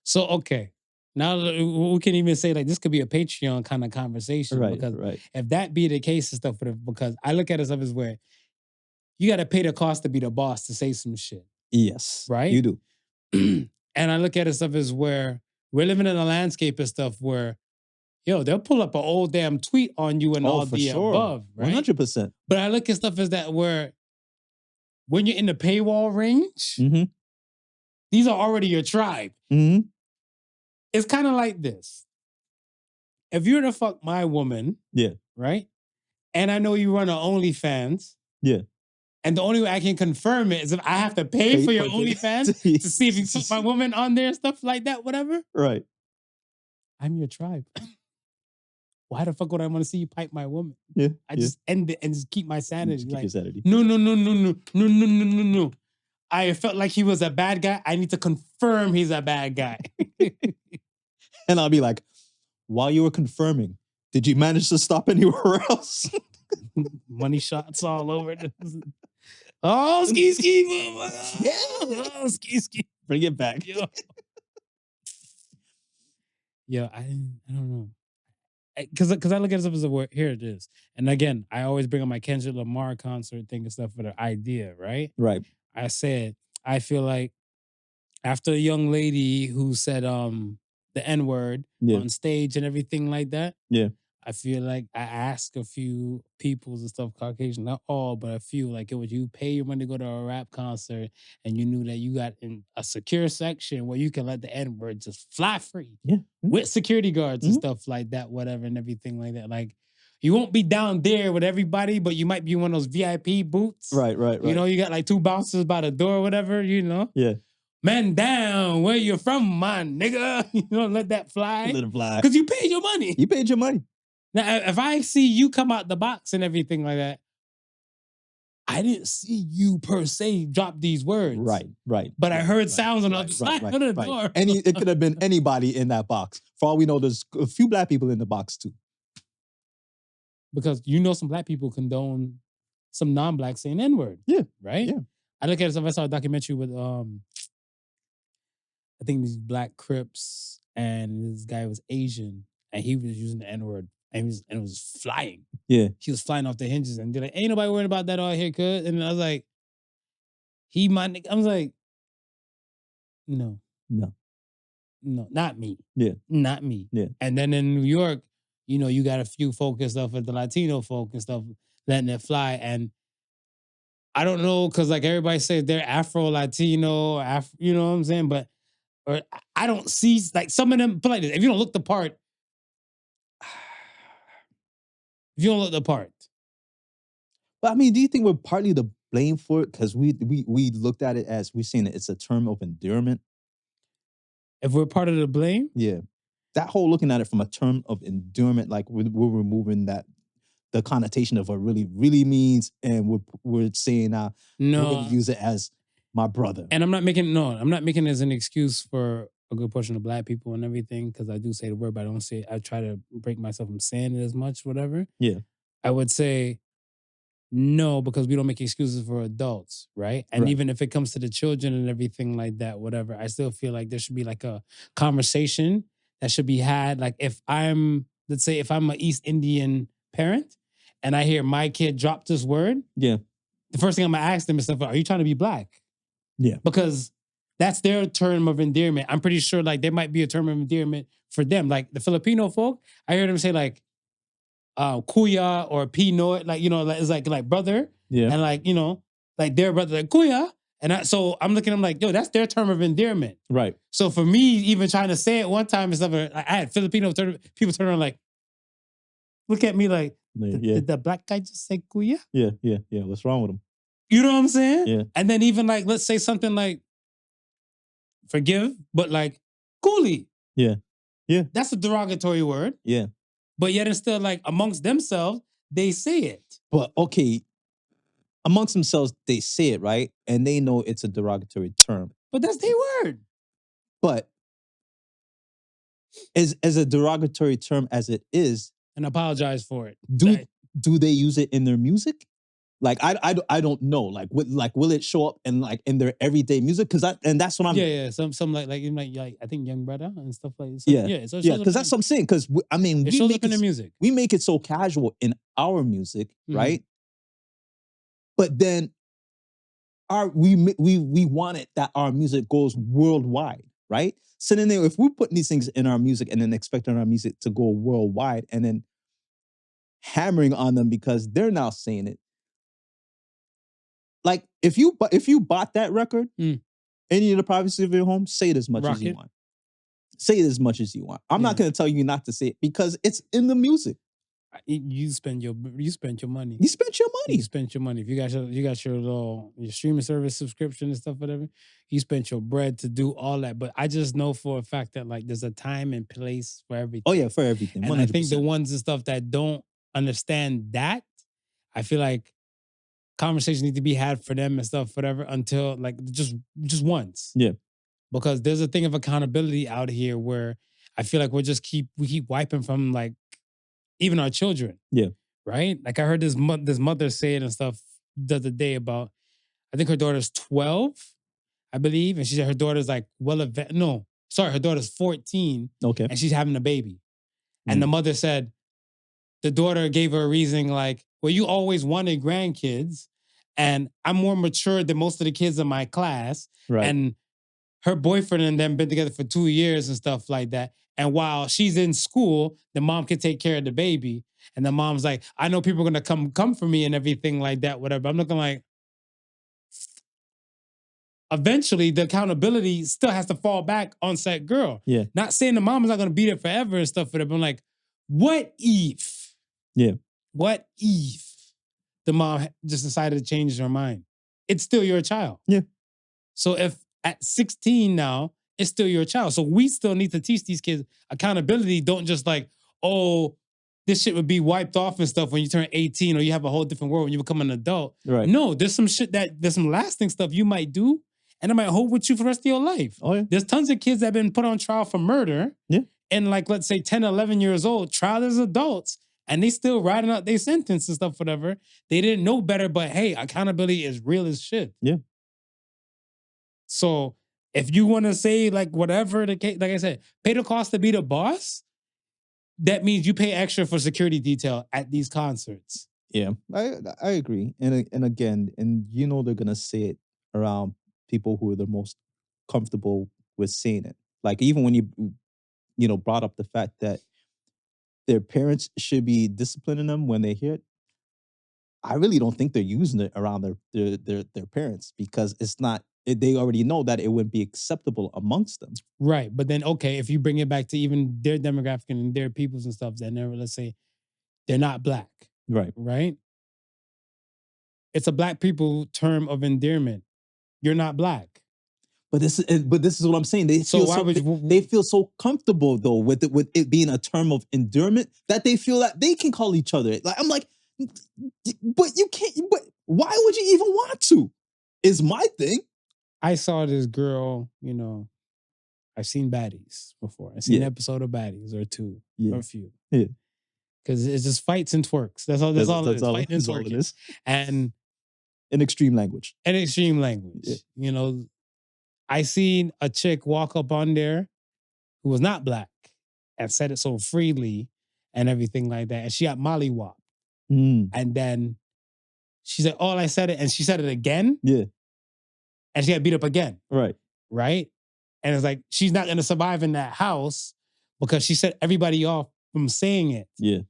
Speaker 1: So, okay. Now we can even say like this could be a Patreon kind of conversation.
Speaker 2: Right,
Speaker 1: because
Speaker 2: right.
Speaker 1: if that be the case and stuff, because I look at it stuff as where you got to pay the cost to be the boss to say some shit.
Speaker 2: Yes.
Speaker 1: Right?
Speaker 2: You do.
Speaker 1: And I look at it stuff as where we're living in a landscape and stuff where, they'll pull up an old damn tweet on you and all
Speaker 2: for
Speaker 1: the
Speaker 2: sure.
Speaker 1: above, right?
Speaker 2: 100%.
Speaker 1: But I look at stuff as that where when you're in the paywall range, these are already your tribe.
Speaker 2: Mm-hmm.
Speaker 1: It's kind of like this. If you're to fuck my woman,
Speaker 2: Yeah.
Speaker 1: right? And I know you run an OnlyFans.
Speaker 2: Yeah.
Speaker 1: And the only way I can confirm it is if I have to pay for your OnlyFans to see if you put my woman on there, stuff like that, whatever.
Speaker 2: Right.
Speaker 1: I'm your tribe. Why the fuck would I want to see you pipe my woman?
Speaker 2: Yeah.
Speaker 1: I just end it and just keep my sanity.
Speaker 2: Keep your sanity.
Speaker 1: No. I felt like he was a bad guy. I need to confirm he's a bad guy.
Speaker 2: And I'll be like, while you were confirming, did you manage to stop anywhere else?
Speaker 1: Money shots all over. Oh, ski.
Speaker 2: Yeah.
Speaker 1: Oh, ski.
Speaker 2: Bring it back.
Speaker 1: Yo, I don't know. Because I look at it as a word. Here it is. And again, I always bring up my Kendrick Lamar concert thing and stuff for the idea, right?
Speaker 2: Right.
Speaker 1: I said, I feel like after a young lady who said the N-word on stage and everything like that, I feel like I asked a few peoples and stuff, Caucasian, not all, but a few, like, would you pay your money to go to a rap concert and you knew that you got in a secure section where you can let the N-word just fly free with security guards and stuff like that, whatever, and everything like that. Like, you won't be down there with everybody, but you might be one of those VIP boots.
Speaker 2: Right.
Speaker 1: You know, you got like 2 bouncers by the door or whatever,
Speaker 2: Yeah.
Speaker 1: Man down, where you from, my nigga? Let that fly.
Speaker 2: Let it fly.
Speaker 1: Because you paid your money.
Speaker 2: You paid your money.
Speaker 1: Now, if I see you come out the box and everything like that, I didn't see you per se drop these words.
Speaker 2: Right.
Speaker 1: But I heard sounds on the other side of the door.
Speaker 2: It could have been anybody in that box. For all we know, there's a few black people in the box too.
Speaker 1: Because some black people condone some non-blacks saying N-word.
Speaker 2: Yeah.
Speaker 1: Right?
Speaker 2: Yeah.
Speaker 1: I look at it, I saw a documentary with I think these black Crips, and this guy was Asian, and he was using the N-word, and it was flying.
Speaker 2: Yeah.
Speaker 1: He was flying off the hinges, and they're like, ain't nobody worried about that all here, cuz. And I was like, I was like, no, not me.
Speaker 2: Yeah.
Speaker 1: Not me.
Speaker 2: Yeah.
Speaker 1: And then in New York, you got a few folk and stuff with the Latino folk and stuff letting it fly. And I don't know, because like everybody says they're Afro-Latino, you know what I'm saying? But I don't see, like some of them, put like this, if you don't look the part,
Speaker 2: But I mean, do you think we're partly the blame for it? Because we looked at it as we've seen it. It's a term of endearment.
Speaker 1: If we're part of the blame,
Speaker 2: Yeah, that whole looking at it from a term of endearment, like we're removing that the connotation of what really means, and we're saying now we're going to use it as my brother.
Speaker 1: And I'm not making it as an excuse for a good portion of Black people and everything, because I do say the word, but I don't say. I try to break myself from saying it as much, whatever.
Speaker 2: Yeah,
Speaker 1: I would say no, because we don't make excuses for adults, right? And
Speaker 2: Right.
Speaker 1: even if it comes to the children and everything like that, whatever, I still feel like there should be like a conversation that should be had. Like let's say if I'm an East Indian parent and I hear my kid drop this word,
Speaker 2: yeah,
Speaker 1: the first thing I'm gonna ask them is stuff, are you trying to be Black?
Speaker 2: Yeah.
Speaker 1: Because that's their term of endearment. I'm pretty sure like there might be a term of endearment for them. Like the Filipino folk, I heard them say like kuya or pinoy, like, like, it's like brother.
Speaker 2: Yeah.
Speaker 1: And like, like their brother, like kuya. And so I'm looking at them like, yo, that's their term of endearment.
Speaker 2: Right.
Speaker 1: So for me, even trying to say it one time and stuff, I had Filipino people turn around like, look at me like, did the Black guy just say kuya?
Speaker 2: Yeah. What's wrong with him?
Speaker 1: You know what I'm saying?
Speaker 2: Yeah.
Speaker 1: And then even like, let's say something like, forgive, but like, coolie.
Speaker 2: Yeah.
Speaker 1: That's a derogatory word.
Speaker 2: Yeah.
Speaker 1: But yet it's still like amongst themselves, they say it.
Speaker 2: But okay, amongst themselves, they say it, right? And they know it's a derogatory term.
Speaker 1: But that's their word.
Speaker 2: But as a derogatory term as it is,
Speaker 1: and apologize for it.
Speaker 2: Do they use it in their music? Like I don't know. Like will it show up in their everyday music? Because that's what I'm.
Speaker 1: Yeah. Some like I think Young Brother and stuff like that.
Speaker 2: Yeah.
Speaker 1: So
Speaker 2: Because that's what I'm saying. Because I mean,
Speaker 1: it shows up in the music.
Speaker 2: We make it so casual in our music, right? But then we want it that our music goes worldwide, right? So then if we're putting these things in our music and then expecting our music to go worldwide and then hammering on them because they're now saying it. Like if you bought that record in the privacy of your home, say it as much as you want. Say it as much as you want. I'm not going to tell you not to say it because it's in the music.
Speaker 1: You spent your money.
Speaker 2: You spent your money.
Speaker 1: You spent your money. If you got your streaming service subscription and stuff, whatever, you spent your bread to do all that. But I just know for a fact that like there's a time and place for everything.
Speaker 2: Oh yeah, for everything. 100%.
Speaker 1: And I think the ones and stuff that don't understand that, I feel like conversations need to be had for them and stuff, whatever, until like just once.
Speaker 2: Yeah.
Speaker 1: Because there's a thing of accountability out here where I feel like we keep wiping from like even our children.
Speaker 2: Yeah.
Speaker 1: Right? Like I heard this mother say it and stuff the other day about, I think her daughter's 12, I believe. And she said her daughter's like her daughter's 14.
Speaker 2: Okay.
Speaker 1: And she's having a baby. And the mother said, the daughter gave her a reason like, well, you always wanted grandkids and I'm more mature than most of the kids in my class.
Speaker 2: Right.
Speaker 1: And her boyfriend and them been together for 2 years and stuff like that. And while she's in school, the mom can take care of the baby. And the mom's like, I know people are going to come for me and everything like that, whatever. I'm looking like, eventually the accountability still has to fall back on said girl.
Speaker 2: Yeah.
Speaker 1: Not saying the mom is not going to be there forever and stuff for them. But I'm like, what if?
Speaker 2: Yeah.
Speaker 1: What if the mom just decided to change her mind? It's still your child.
Speaker 2: Yeah.
Speaker 1: So if at 16 now, it's still your child. So we still need to teach these kids accountability. Don't just like, oh, this shit would be wiped off and stuff when you turn 18 or you have a whole different world when you become an adult.
Speaker 2: Right.
Speaker 1: No, there's some lasting stuff you might do and it might hold with you for the rest of your life.
Speaker 2: Oh, yeah.
Speaker 1: There's tons of kids that have been put on trial for murder.
Speaker 2: Yeah.
Speaker 1: And like, let's say 10, 11 years old, trial as adults. And they still riding out their sentence and stuff, whatever. They didn't know better, but hey, accountability is real as shit.
Speaker 2: Yeah.
Speaker 1: So if you want to say like whatever the case, like I said, pay the cost to be the boss, that means you pay extra for security detail at these concerts.
Speaker 2: Yeah, I agree. And again, you know they're gonna say it around people who are the most comfortable with saying it. Like even when you brought up the fact that their parents should be disciplining them when they hear it, I really don't think they're using it around their parents because it's not. They already know that it wouldn't be acceptable amongst them.
Speaker 1: Right, but then okay, if you bring it back to even their demographic and their peoples and stuff, then let's say they're not Black.
Speaker 2: Right.
Speaker 1: Right. it's a black people term of endearment. You're not black.
Speaker 2: But this is what I'm saying. They
Speaker 1: So
Speaker 2: feel
Speaker 1: why
Speaker 2: so
Speaker 1: would you-
Speaker 2: they feel so comfortable though with it being a term of endearment that they feel that they can call each other. Like I'm like, but you can't. But why would you even want to? Is my thing.
Speaker 1: I saw this girl, I've seen Baddies before. I've seen an
Speaker 2: Yeah.
Speaker 1: episode of Baddies or two
Speaker 2: Yeah.
Speaker 1: or a few.
Speaker 2: Yeah.
Speaker 1: Because it's just fights and twerks. That's all it is. Fighting and
Speaker 2: all it
Speaker 1: twerking.
Speaker 2: is.
Speaker 1: And
Speaker 2: In extreme language.
Speaker 1: an extreme language.
Speaker 2: Yeah.
Speaker 1: I seen a chick walk up on there who was not black and said it so freely and everything like that. And she got mollywopped.
Speaker 2: Mm.
Speaker 1: And then she said, I said it. And she said it again.
Speaker 2: Yeah.
Speaker 1: And she got beat up again.
Speaker 2: Right.
Speaker 1: Right? And it's like, she's not going to survive in that house because she set everybody off from saying it.
Speaker 2: Yeah.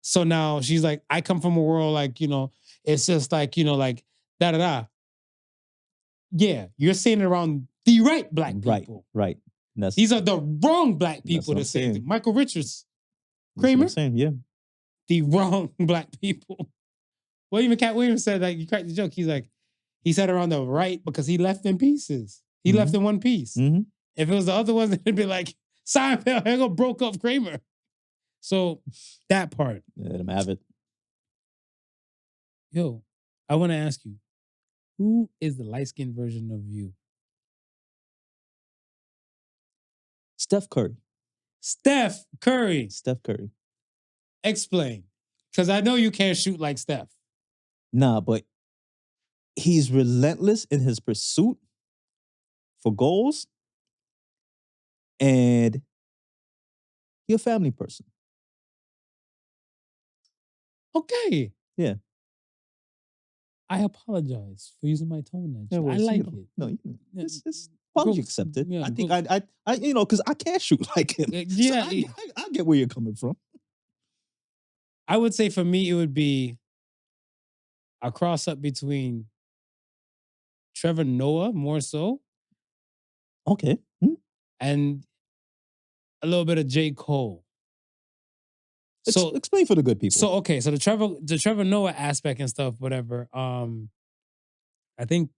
Speaker 1: So now she's like, I come from a world like, it's just like, like da-da-da. Yeah, you're saying it around the right black people.
Speaker 2: Right.
Speaker 1: These are the wrong black people
Speaker 2: what
Speaker 1: to
Speaker 2: I'm
Speaker 1: say.
Speaker 2: saying.
Speaker 1: Michael Richards,
Speaker 2: That's what
Speaker 1: Kramer,
Speaker 2: I'm saying, yeah.
Speaker 1: the wrong black people. Well, even Cat Williams said, like, you cracked the joke. He's like, he said around the right because he left in pieces. He left in one piece.
Speaker 2: Mm-hmm.
Speaker 1: If it was the other ones, it'd be like, Seinfeld, hang up, broke up Kramer. So that part.
Speaker 2: Let him have it.
Speaker 1: Yo, I want to ask you, who is the light-skinned version of you?
Speaker 2: Steph Curry.
Speaker 1: Steph Curry.
Speaker 2: Steph Curry.
Speaker 1: Explain. Because I know you can't shoot like Steph.
Speaker 2: Nah, but he's relentless in his pursuit for goals. And you're a family person.
Speaker 1: Okay.
Speaker 2: Yeah.
Speaker 1: I apologize for using my tone.
Speaker 2: Yeah, well,
Speaker 1: I
Speaker 2: so,
Speaker 1: like
Speaker 2: you know,
Speaker 1: it.
Speaker 2: No,
Speaker 1: Yeah,
Speaker 2: it's apology
Speaker 1: go-
Speaker 2: accepted.
Speaker 1: yeah,
Speaker 2: I think
Speaker 1: go-
Speaker 2: I because I can't shoot like him.
Speaker 1: Yeah.
Speaker 2: So I get where you're coming from.
Speaker 1: I would say for me, it would be a cross up between Trevor Noah, more so,
Speaker 2: Okay. Hmm.
Speaker 1: and a little bit of J. Cole. So
Speaker 2: Explain for the good people.
Speaker 1: So okay, so the Trevor Noah aspect and stuff, whatever. I think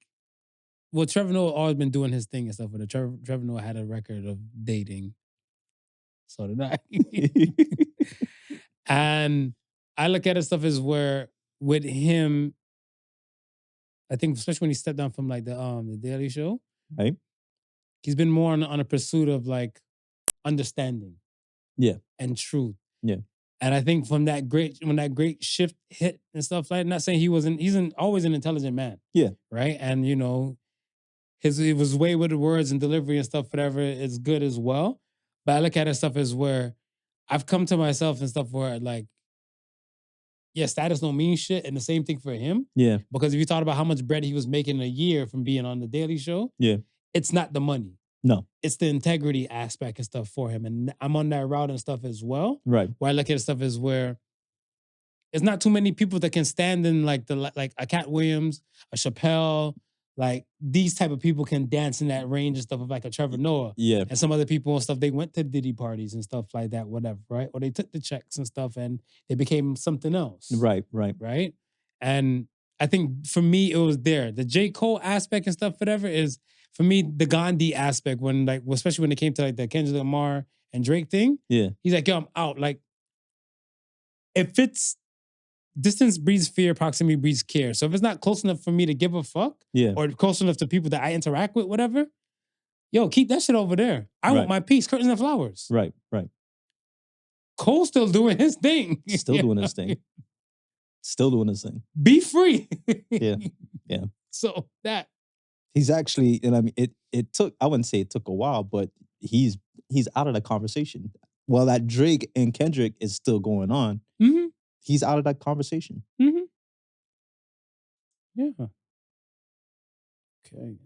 Speaker 1: Trevor Noah always been doing his thing and stuff, but Trevor Noah had a record of dating. So did I. And I look at it stuff as where with him, I think especially when he stepped down from like the Daily Show,
Speaker 2: Right.
Speaker 1: he's been more on a pursuit of like understanding.
Speaker 2: Yeah.
Speaker 1: And truth.
Speaker 2: Yeah.
Speaker 1: And I think when that great shift hit and stuff like that, not saying he's always an intelligent man.
Speaker 2: Yeah.
Speaker 1: Right. And his way with the words and delivery and stuff, whatever, is good as well. But I look at it stuff as where I've come to myself and stuff where like, yeah, status don't mean shit. And the same thing for him.
Speaker 2: Yeah.
Speaker 1: Because if you thought about how much bread he was making a year from being on the Daily Show,
Speaker 2: Yeah.
Speaker 1: it's not the money.
Speaker 2: No.
Speaker 1: It's the integrity aspect and stuff for him. And I'm on that route and stuff as well.
Speaker 2: Right.
Speaker 1: Where I look at stuff as where there's not too many people that can stand in like a Cat Williams, a Chappelle, like these type of people can dance in that range and stuff of like a Trevor Noah.
Speaker 2: Yeah.
Speaker 1: And some other people and stuff, they went to Diddy parties and stuff like that, whatever, right? Or they took the checks and stuff and they became something else.
Speaker 2: Right.
Speaker 1: And I think for me, it was there. The J. Cole aspect and stuff, whatever, is for me the Gandhi aspect when like, especially when it came to like the Kendrick Lamar and Drake thing.
Speaker 2: Yeah.
Speaker 1: He's like, yo, I'm out. Like, if it's distance breeds fear, proximity breeds care. So if it's not close enough for me to give a fuck, or close enough to people that I interact with, whatever, yo, keep that shit over there. I want my peace, curtains and flowers.
Speaker 2: Right.
Speaker 1: Cole's still doing his thing.
Speaker 2: Still doing his thing. Still doing his thing.
Speaker 1: Be free.
Speaker 2: Yeah.
Speaker 1: So that.
Speaker 2: He's actually, and I mean, it took, I wouldn't say it took a while, but he's out of that conversation. While that Drake and Kendrick is still going on, he's out of that conversation.
Speaker 1: Yeah. Okay.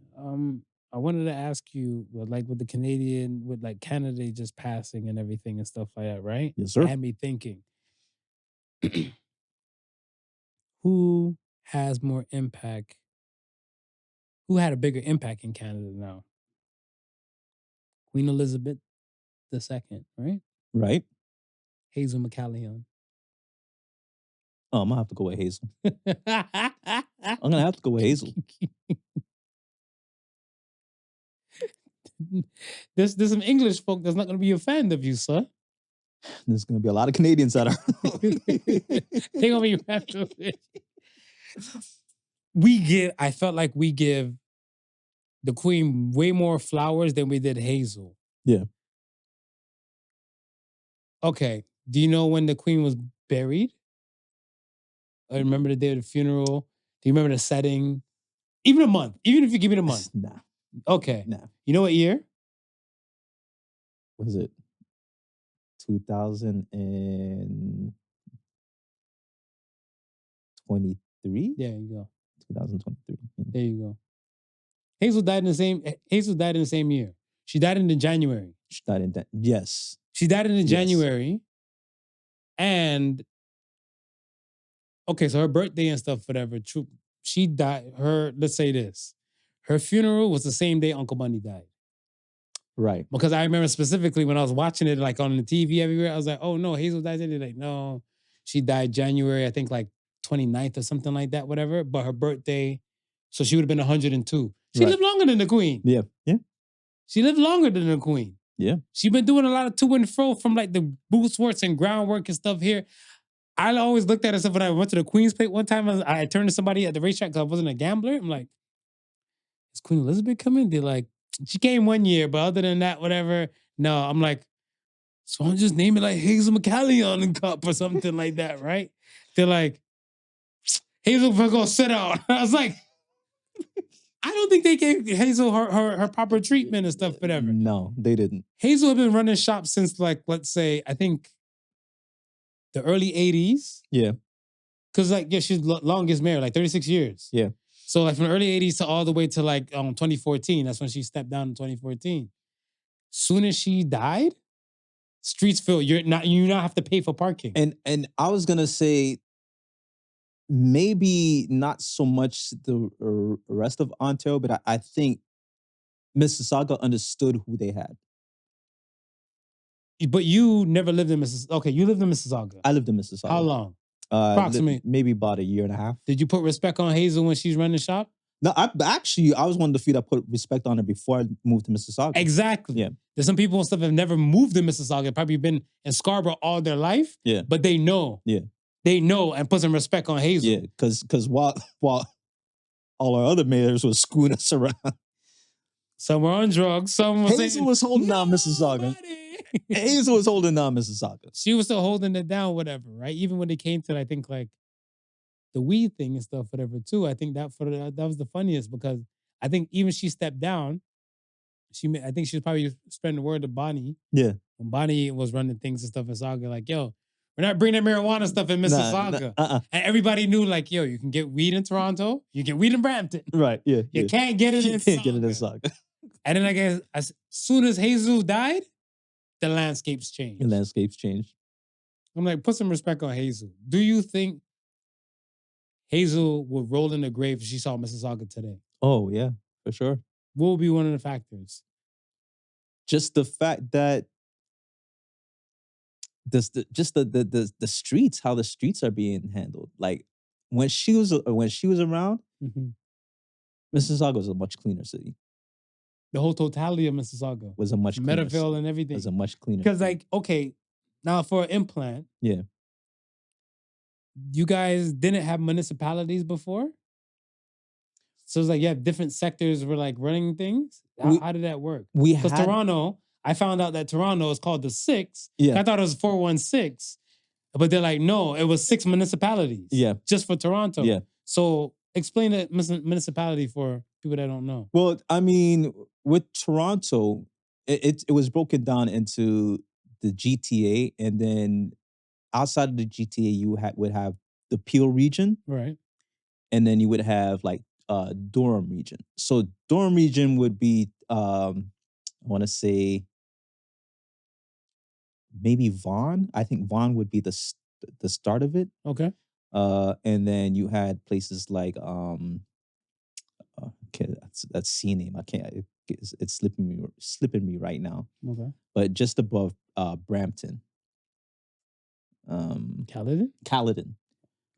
Speaker 1: I wanted to ask you, like with the Canadian, with like Canada just passing and everything and stuff like that, right?
Speaker 2: Yes, sir.
Speaker 1: It had me thinking, who has more impact? Who had a bigger impact in Canada now? Queen Elizabeth II, right?
Speaker 2: Right.
Speaker 1: Hazel McCallion.
Speaker 2: Oh, I'm gonna have to go with Hazel. I'm gonna have to go with Hazel.
Speaker 1: There's some English folk that's not gonna be a fan of you, sir.
Speaker 2: There's gonna be a lot of Canadians that are.
Speaker 1: They gonna be wrapped up. I felt like we give the Queen way more flowers than we did Hazel.
Speaker 2: Yeah.
Speaker 1: Okay. Do you know when the Queen was buried? I remember the day of the funeral. Do you remember the setting? Even a month. Even if you give me the month.
Speaker 2: Nah.
Speaker 1: Okay.
Speaker 2: Nah.
Speaker 1: You know what year?
Speaker 2: Was it 2023?
Speaker 1: There you go.
Speaker 2: 2023.
Speaker 1: There you go. Hazel died in the same year. She died in the January.
Speaker 2: She died in that. Yes.
Speaker 1: She died in the
Speaker 2: Yes.
Speaker 1: January. And okay, so her birthday and stuff, whatever. True. She died. Let's say this. Her funeral was the same day Uncle Bunny died.
Speaker 2: Right.
Speaker 1: Because I remember specifically when I was watching it, like on the TV everywhere, I was like, oh no, Hazel died today. Like, no, she died January, I think like 29th or something like that, whatever. But her birthday, so she would have been 102. She
Speaker 2: Right.
Speaker 1: lived longer than the Queen.
Speaker 2: Yeah. Yeah.
Speaker 1: She lived longer than the Queen.
Speaker 2: Yeah.
Speaker 1: She been doing a lot of to and fro from like the booth works and groundwork and stuff here. I always looked at herself when I went to the Queen's Plate one time. I turned to somebody at the racetrack because I wasn't a gambler. I'm like, is Queen Elizabeth coming? They're like, she came one year, but other than that, whatever. No, I'm like, so I'm just name it like Hazel McCallion and Cup or something like that, right? They're like, Hazel we're gonna sit out. I was like, I don't think they gave Hazel her proper treatment and stuff, whatever.
Speaker 2: No, they didn't.
Speaker 1: Hazel had been running shops since like, let's say, I think the early 80s.
Speaker 2: Yeah.
Speaker 1: Cause like, yeah, she's longest married, like 36 years.
Speaker 2: Yeah.
Speaker 1: So like from the early 80s to all the way to like 2014. That's when she stepped down in 2014. Soon as she died, streets filled. You not have to pay for parking.
Speaker 2: And I was gonna say maybe not so much the rest of Ontario, but I think Missisauga understood who they had.
Speaker 1: But you never lived in Mississauga. Okay, you lived in Mississauga.
Speaker 2: I lived in Mississauga.
Speaker 1: How long? Approximately.
Speaker 2: Maybe about a year and a half.
Speaker 1: Did you put respect on Hazel when she's running the shop?
Speaker 2: No, I was one of the few that put respect on her before I moved to Mississauga.
Speaker 1: Exactly.
Speaker 2: Yeah.
Speaker 1: There's some people and stuff that have never moved to Mississauga, probably been in Scarborough all their life.
Speaker 2: Yeah.
Speaker 1: But they know.
Speaker 2: Yeah.
Speaker 1: They know and put some respect on Hazel.
Speaker 2: Yeah, because while all our other mayors were screwing us around.
Speaker 1: Some were on drugs. Some was
Speaker 2: Hazel was holding down Mississauga. Hazel was holding down Mississauga.
Speaker 1: She was still holding it down, whatever, right? Even when it came to, I think, like the weed thing and stuff, whatever, too. I think that was the funniest because I think even she stepped down. I think she was probably spreading the word to Bonnie.
Speaker 2: Yeah.
Speaker 1: When Bonnie was running things and stuff in Saga, like, yo, we're not bringing that marijuana stuff in Mississauga. And everybody knew, like, yo, you can get weed in Toronto. You can get weed in Brampton.
Speaker 2: Right, yeah.
Speaker 1: You can't get it in
Speaker 2: Saga.
Speaker 1: And then I guess as soon as Hazel died, the landscapes changed.
Speaker 2: The landscapes changed.
Speaker 1: I'm like, put some respect on Hazel. Do you think Hazel would roll in the grave if she saw Mississauga today?
Speaker 2: Oh, yeah, for sure.
Speaker 1: What would be one of the factors?
Speaker 2: Just the fact that the streets, how the streets are being handled. Like when she was around, Mississauga was a much cleaner city.
Speaker 1: The whole totality of Mississauga
Speaker 2: was a much cleaner
Speaker 1: Meadowville and everything.
Speaker 2: Was a much cleaner.
Speaker 1: Because like, okay, now for an implant,
Speaker 2: yeah,
Speaker 1: you guys didn't have municipalities before? So it's like you have different sectors were like running things. How did that work? Because Toronto, I found out that Toronto is called the 6.
Speaker 2: Yeah.
Speaker 1: I thought it was 416. But they're like, no, it was 6 municipalities.
Speaker 2: Yeah.
Speaker 1: Just for Toronto.
Speaker 2: Yeah.
Speaker 1: So explain the municipality for people that don't know.
Speaker 2: Well, I mean, with Toronto, it was broken down into the GTA, and then outside of the GTA, you would have the Peel region.
Speaker 1: Right.
Speaker 2: And then you would have like Durham region. So Durham region would be, I want to say, maybe Vaughan. I think Vaughan would be the start of it.
Speaker 1: Okay.
Speaker 2: And then you had places like, okay, that's C name. I can't. It's slipping me right now.
Speaker 1: Okay.
Speaker 2: But just above Brampton.
Speaker 1: Caledon.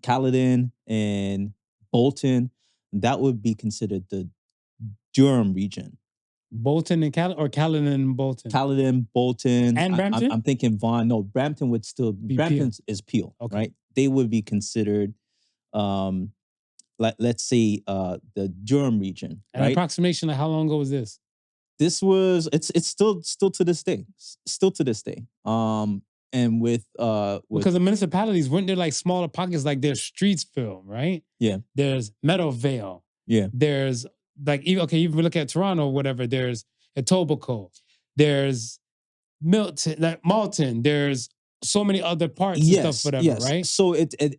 Speaker 2: Caledon and Bolton, that would be considered the Durham region.
Speaker 1: Bolton and Caledon and Bolton.
Speaker 2: Caledon, Bolton,
Speaker 1: And Brampton?
Speaker 2: I'm thinking Vaughan. No, Brampton would still
Speaker 1: Be
Speaker 2: Brampton is Peel,
Speaker 1: Okay.
Speaker 2: right? They would be considered, let's say, the Durham region.
Speaker 1: An
Speaker 2: right?
Speaker 1: approximation, like how long ago was this?
Speaker 2: This was it's still to this day, still to this day. And with
Speaker 1: Because the municipalities weren't there like smaller pockets, like there's Streetsville, right?
Speaker 2: Yeah.
Speaker 1: There's Meadowvale.
Speaker 2: Yeah.
Speaker 1: There's like even look at Toronto or whatever. There's Etobicoke. There's Milton, like Malton. There's so many other parts and stuff, whatever, right?
Speaker 2: So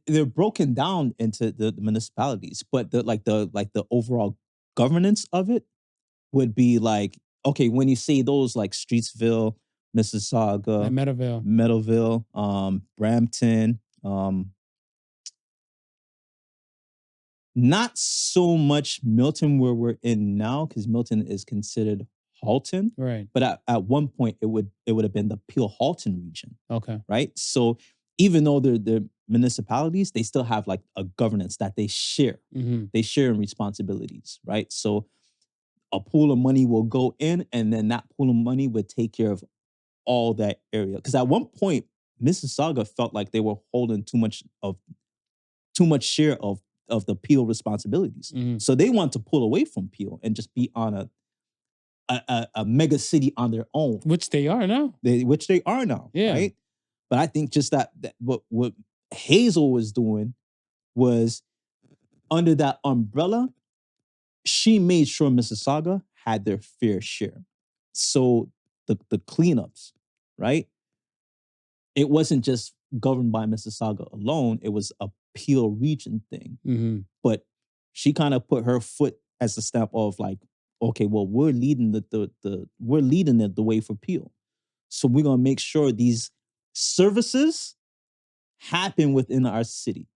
Speaker 2: they're broken down into the municipalities, but the overall governance of it would be like, okay, when you say those like Streetsville, Missisauga,
Speaker 1: Like
Speaker 2: Meadowville, Brampton, not so much Milton where we're in now, because Milton is considered Halton.
Speaker 1: Right.
Speaker 2: But at one point it would have been the Peel Halton region.
Speaker 1: Okay.
Speaker 2: Right. So even though they're municipalities, they still have like a governance that they share.
Speaker 1: Mm-hmm.
Speaker 2: They share in responsibilities, right? So a pool of money will go in, and then that pool of money would take care of all that area. Because at one point, Mississauga felt like they were holding too much share of the Peel responsibilities.
Speaker 1: Mm-hmm.
Speaker 2: So they want to pull away from Peel and just be on a mega city on their own.
Speaker 1: Which they are now.
Speaker 2: Which they are now.
Speaker 1: Yeah.
Speaker 2: Right? But I think just that what Hazel was doing was, under that umbrella, she made sure Mississauga had their fair share. So the cleanups, right? It wasn't just governed by Mississauga alone. It was a Peel region thing.
Speaker 1: Mm-hmm.
Speaker 2: But she kind of put her foot as the step of like, okay, well, we're leading the way for Peel. So we're gonna make sure these services happen within our city.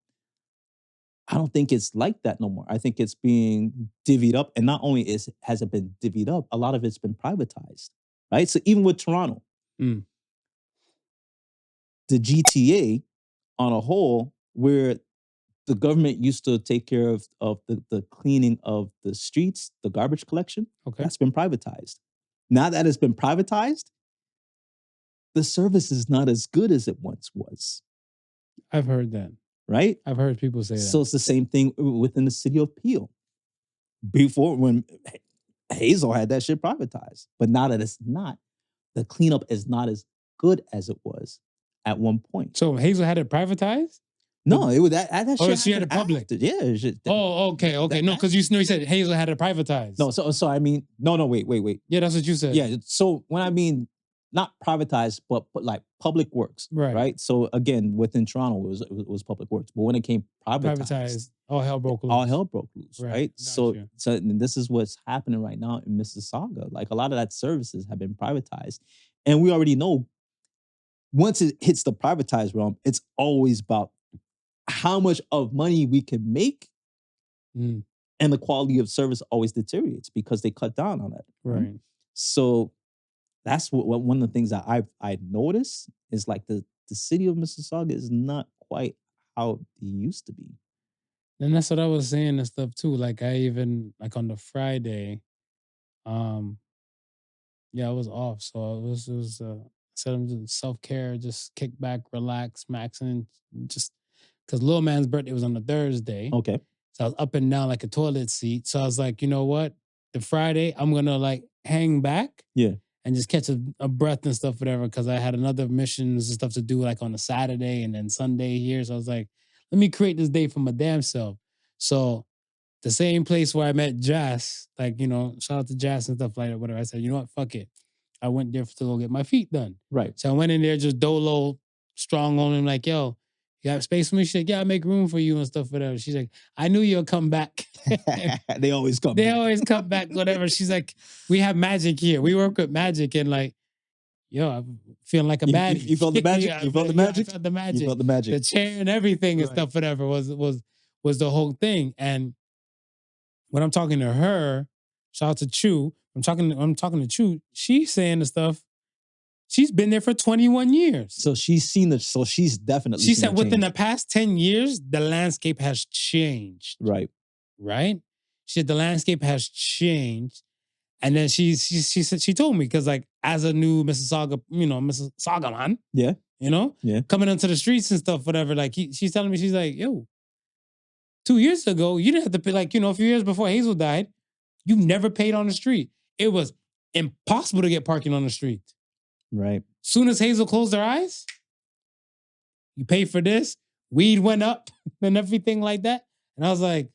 Speaker 2: I don't think it's like that no more. I think it's being divvied up. And not only has it been divvied up, a lot of it's been privatized, right? So even with Toronto, the GTA on a whole, where the government used to take care of the cleaning of the streets, the garbage collection, that's been privatized. Now that it's been privatized, the service is not as good as it once was.
Speaker 1: I've heard that.
Speaker 2: Right?
Speaker 1: I've heard people say that.
Speaker 2: So it's the same thing within the city of Peel. Before, when Hazel had that shit privatized. But now that it's not, the cleanup is not as good as it was at one point.
Speaker 1: So Hazel had it privatized?
Speaker 2: No, it was that shit.
Speaker 1: Or she had it public?
Speaker 2: Yeah.
Speaker 1: Okay. No, because you said Hazel had it privatized.
Speaker 2: No, so I mean, no, wait.
Speaker 1: Yeah, that's what you said.
Speaker 2: Yeah, so when I mean not privatized, but like public works, right? So again, within Toronto, it was public works, but when it came privatized,
Speaker 1: all hell broke loose.
Speaker 2: All hell broke loose, right?
Speaker 1: Gotcha.
Speaker 2: So and this is what's happening right now in Mississauga. Like a lot of that services have been privatized, and we already know once it hits the privatized realm, it's always about how much of money we can make, and the quality of service always deteriorates because they cut down on it.
Speaker 1: Right.
Speaker 2: So that's what one of the things that I've noticed is like the city of Mississauga is not quite how it used to be.
Speaker 1: And that's what I was saying and stuff too. Like I even like on the Friday, yeah, I was off. So it was self-care, just kick back, relax, maxing, just because little man's birthday was on the Thursday.
Speaker 2: Okay.
Speaker 1: So I was up and down like a toilet seat. So I was like, you know what? The Friday, I'm gonna like hang back.
Speaker 2: Yeah.
Speaker 1: And just catch a breath and stuff, whatever, because I had another missions and stuff to do like on a Saturday and then Sunday here. So I was like, let me create this day for my damn self. So the same place where I met Jazz, like, you know, shout out to Jazz and stuff like that, whatever. I said, you know what, fuck it. I went there to go get my feet done.
Speaker 2: Right.
Speaker 1: So I went in there just dolo, strong on him, like, yo, you got space for me? She's like, yeah, I make room for you and stuff, whatever. She's like, I knew you'll come back.
Speaker 2: They always come
Speaker 1: They
Speaker 2: back.
Speaker 1: always come back, whatever. She's like, we have magic here. We work with magic and like, yo, I'm feeling like a baddie.
Speaker 2: You felt the magic?
Speaker 1: Yeah,
Speaker 2: You felt the magic?
Speaker 1: I felt the magic.
Speaker 2: You felt the magic.
Speaker 1: The chair and everything and stuff, whatever, was the whole thing. And when I'm talking to her, shout out to Chu, I'm talking to Chu, she's saying the stuff, She's been there for 21 years.
Speaker 2: So she's seen it. So she's definitely.
Speaker 1: She
Speaker 2: seen
Speaker 1: said
Speaker 2: the
Speaker 1: within the
Speaker 2: change.
Speaker 1: past 10 years, the landscape has changed.
Speaker 2: Right.
Speaker 1: Right? She said the landscape has changed. And then she told me, because like as a new Missisauga, Missisauga man,
Speaker 2: Yeah.
Speaker 1: Coming onto the streets and stuff, whatever. Like she's telling me, she's like, yo, 2 years ago, you didn't have to pay, like, a few years before Hazel died, you never paid on the street. It was impossible to get parking on the street.
Speaker 2: Right.
Speaker 1: Soon as Hazel closed her eyes, you pay for this, weed went up and everything like that. And I was like,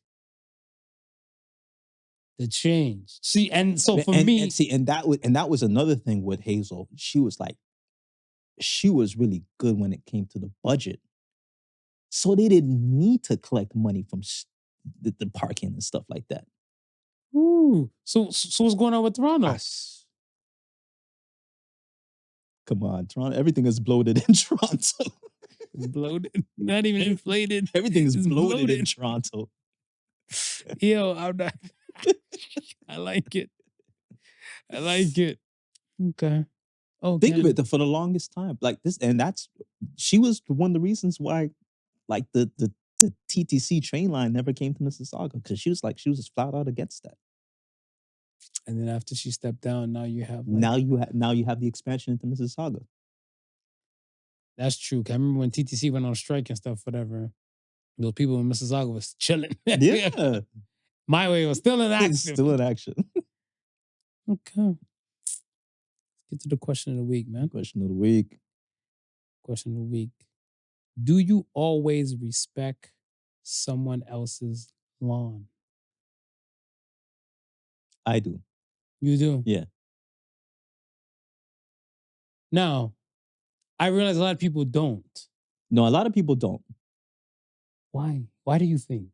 Speaker 1: the change. See, and so for me,
Speaker 2: and that was another thing with Hazel. She was really good when it came to the budget. So they didn't need to collect money from the parking and stuff like that.
Speaker 1: ooh, so what's going on with Toronto?
Speaker 2: Come on, Toronto. Everything is bloated in Toronto.
Speaker 1: Bloated, not even inflated.
Speaker 2: Everything is
Speaker 1: It's
Speaker 2: bloated in Toronto.
Speaker 1: Yo, I'm not. I like it. Okay. Oh,
Speaker 2: Think of it, for the longest time, like this, and she was one of the reasons why, like the TTC train line never came to Mississauga, because she was just flat out against that.
Speaker 1: And then after she stepped down, now you have
Speaker 2: now you have the expansion into Mississauga.
Speaker 1: That's true. I remember when TTC went on strike and stuff, whatever. Those people in Mississauga was chilling.
Speaker 2: Yeah.
Speaker 1: My Way was still in action.
Speaker 2: Still in action.
Speaker 1: Okay. Let's get to the question of the week, man.
Speaker 2: Question of the week.
Speaker 1: Do you always respect someone else's lawn?
Speaker 2: I do.
Speaker 1: You do?
Speaker 2: Yeah.
Speaker 1: Now, I realize a lot of people don't.
Speaker 2: No, a lot of people don't.
Speaker 1: Why? Why do you think?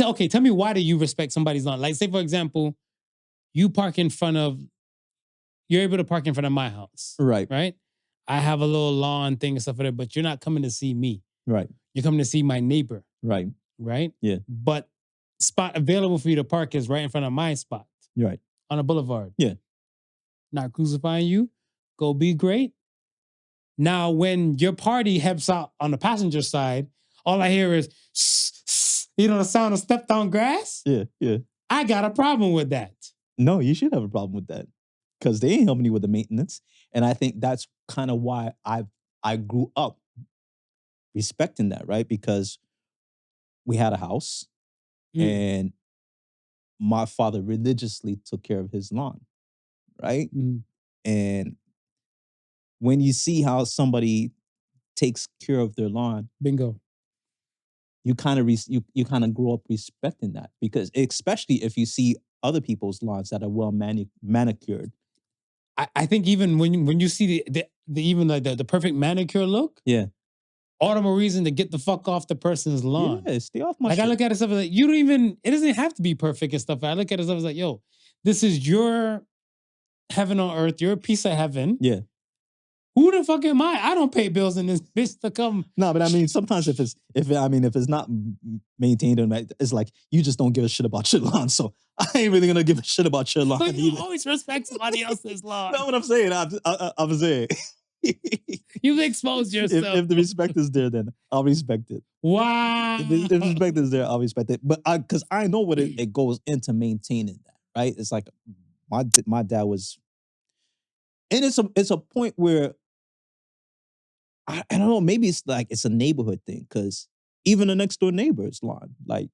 Speaker 1: Okay, tell me, why do you respect somebody's lawn? Like, say, for example, you're able to park in front of my house.
Speaker 2: Right.
Speaker 1: Right? I have a little lawn thing and stuff like that, but you're not coming to see me.
Speaker 2: Right.
Speaker 1: You're coming to see my neighbor.
Speaker 2: Right.
Speaker 1: Right?
Speaker 2: Yeah.
Speaker 1: But spot available for you to park is right in front of my spot.
Speaker 2: Right.
Speaker 1: On a boulevard.
Speaker 2: Yeah.
Speaker 1: Not crucifying you. Go be great. Now, when your party heads out on the passenger side, all I hear is, the sound of stepped on grass.
Speaker 2: Yeah, yeah.
Speaker 1: I got a problem with that.
Speaker 2: No, you should have a problem with that, because they ain't helping you with the maintenance. And I think that's kind of why I grew up respecting that, right? Because we had a house, and my father religiously took care of his lawn, right? And when you see how somebody takes care of their lawn,
Speaker 1: bingo,
Speaker 2: you kind of grow up respecting that, because especially if you see other people's lawns that are well manicured.
Speaker 1: I think even when you see the perfect manicure look,
Speaker 2: yeah,
Speaker 1: all the more reason to get the fuck off the person's lawn.
Speaker 2: Yeah, stay off my
Speaker 1: shit. I look at it stuff like, it doesn't have to be perfect and stuff. I look at it stuff like, yo, this is your heaven on earth, your piece of heaven.
Speaker 2: Yeah.
Speaker 1: Who the fuck am I? I don't pay bills in this bitch to come.
Speaker 2: No, but I mean, sometimes if it's not maintained, it's like you just don't give a shit about your lawn. So I ain't really gonna give a shit about your lawn.
Speaker 1: But you always respect somebody else's lawn.
Speaker 2: That's what I'm saying. I'm saying.
Speaker 1: You've exposed yourself.
Speaker 2: If the respect is there, then I'll respect it.
Speaker 1: Wow.
Speaker 2: If the respect is there, I'll respect it. But because I know what it goes into maintaining that, right? It's like my dad was, and it's a point where I don't know, maybe it's like it's a neighborhood thing, because even the next door neighbor's lawn, like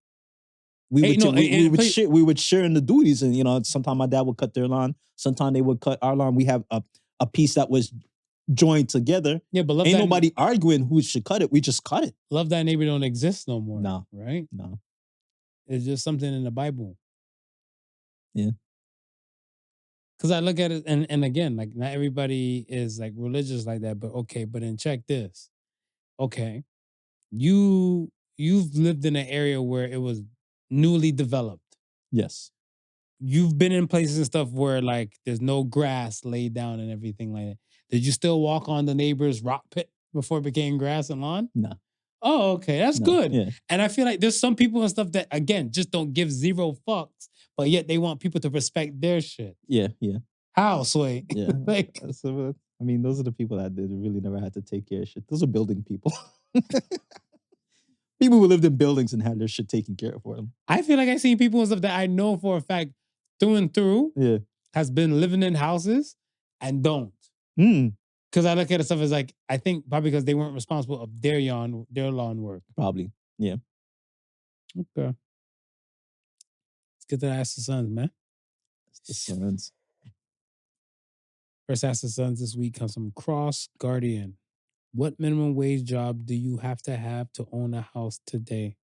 Speaker 2: we would share in the duties, and sometimes my dad would cut their lawn, sometimes they would cut our lawn. We have a piece that was joined together.
Speaker 1: Yeah, but
Speaker 2: ain't nobody arguing who should cut it. We just cut it.
Speaker 1: Love that neighbor don't exist no more.
Speaker 2: No,
Speaker 1: right?
Speaker 2: No,
Speaker 1: it's just something in the Bible.
Speaker 2: Yeah.
Speaker 1: Because I look at it, and again, like, not everybody is like religious like that, but okay, but then check this. Okay. You've lived in an area where it was newly developed.
Speaker 2: Yes.
Speaker 1: You've been in places and stuff where like there's no grass laid down and everything like that. Did you still walk on the neighbor's rock pit before it became grass and lawn?
Speaker 2: No.
Speaker 1: Oh, okay. That's good.
Speaker 2: Yeah.
Speaker 1: And I feel like there's some people and stuff that, again, just don't give zero fucks, but yet they want people to respect their shit.
Speaker 2: Yeah, yeah.
Speaker 1: How, Sway?
Speaker 2: Yeah.
Speaker 1: Like,
Speaker 2: I mean, those are the people that did really never had to take care of shit. Those are building people. People who lived in buildings and had their shit taken care of for them.
Speaker 1: I feel like I've seen people and stuff that I know for a fact through and through
Speaker 2: Yeah.
Speaker 1: has been living in houses and don't.
Speaker 2: Mm,
Speaker 1: Because I look at it stuff as like, I think probably because they weren't responsible of their lawn work.
Speaker 2: probably. Yeah.
Speaker 1: Okay. Let's get to the Ask the Sons, man.
Speaker 2: That's the Sons.
Speaker 1: First Ask the Sons this week comes from Cross Guardian. What minimum wage job do you have to own a house today?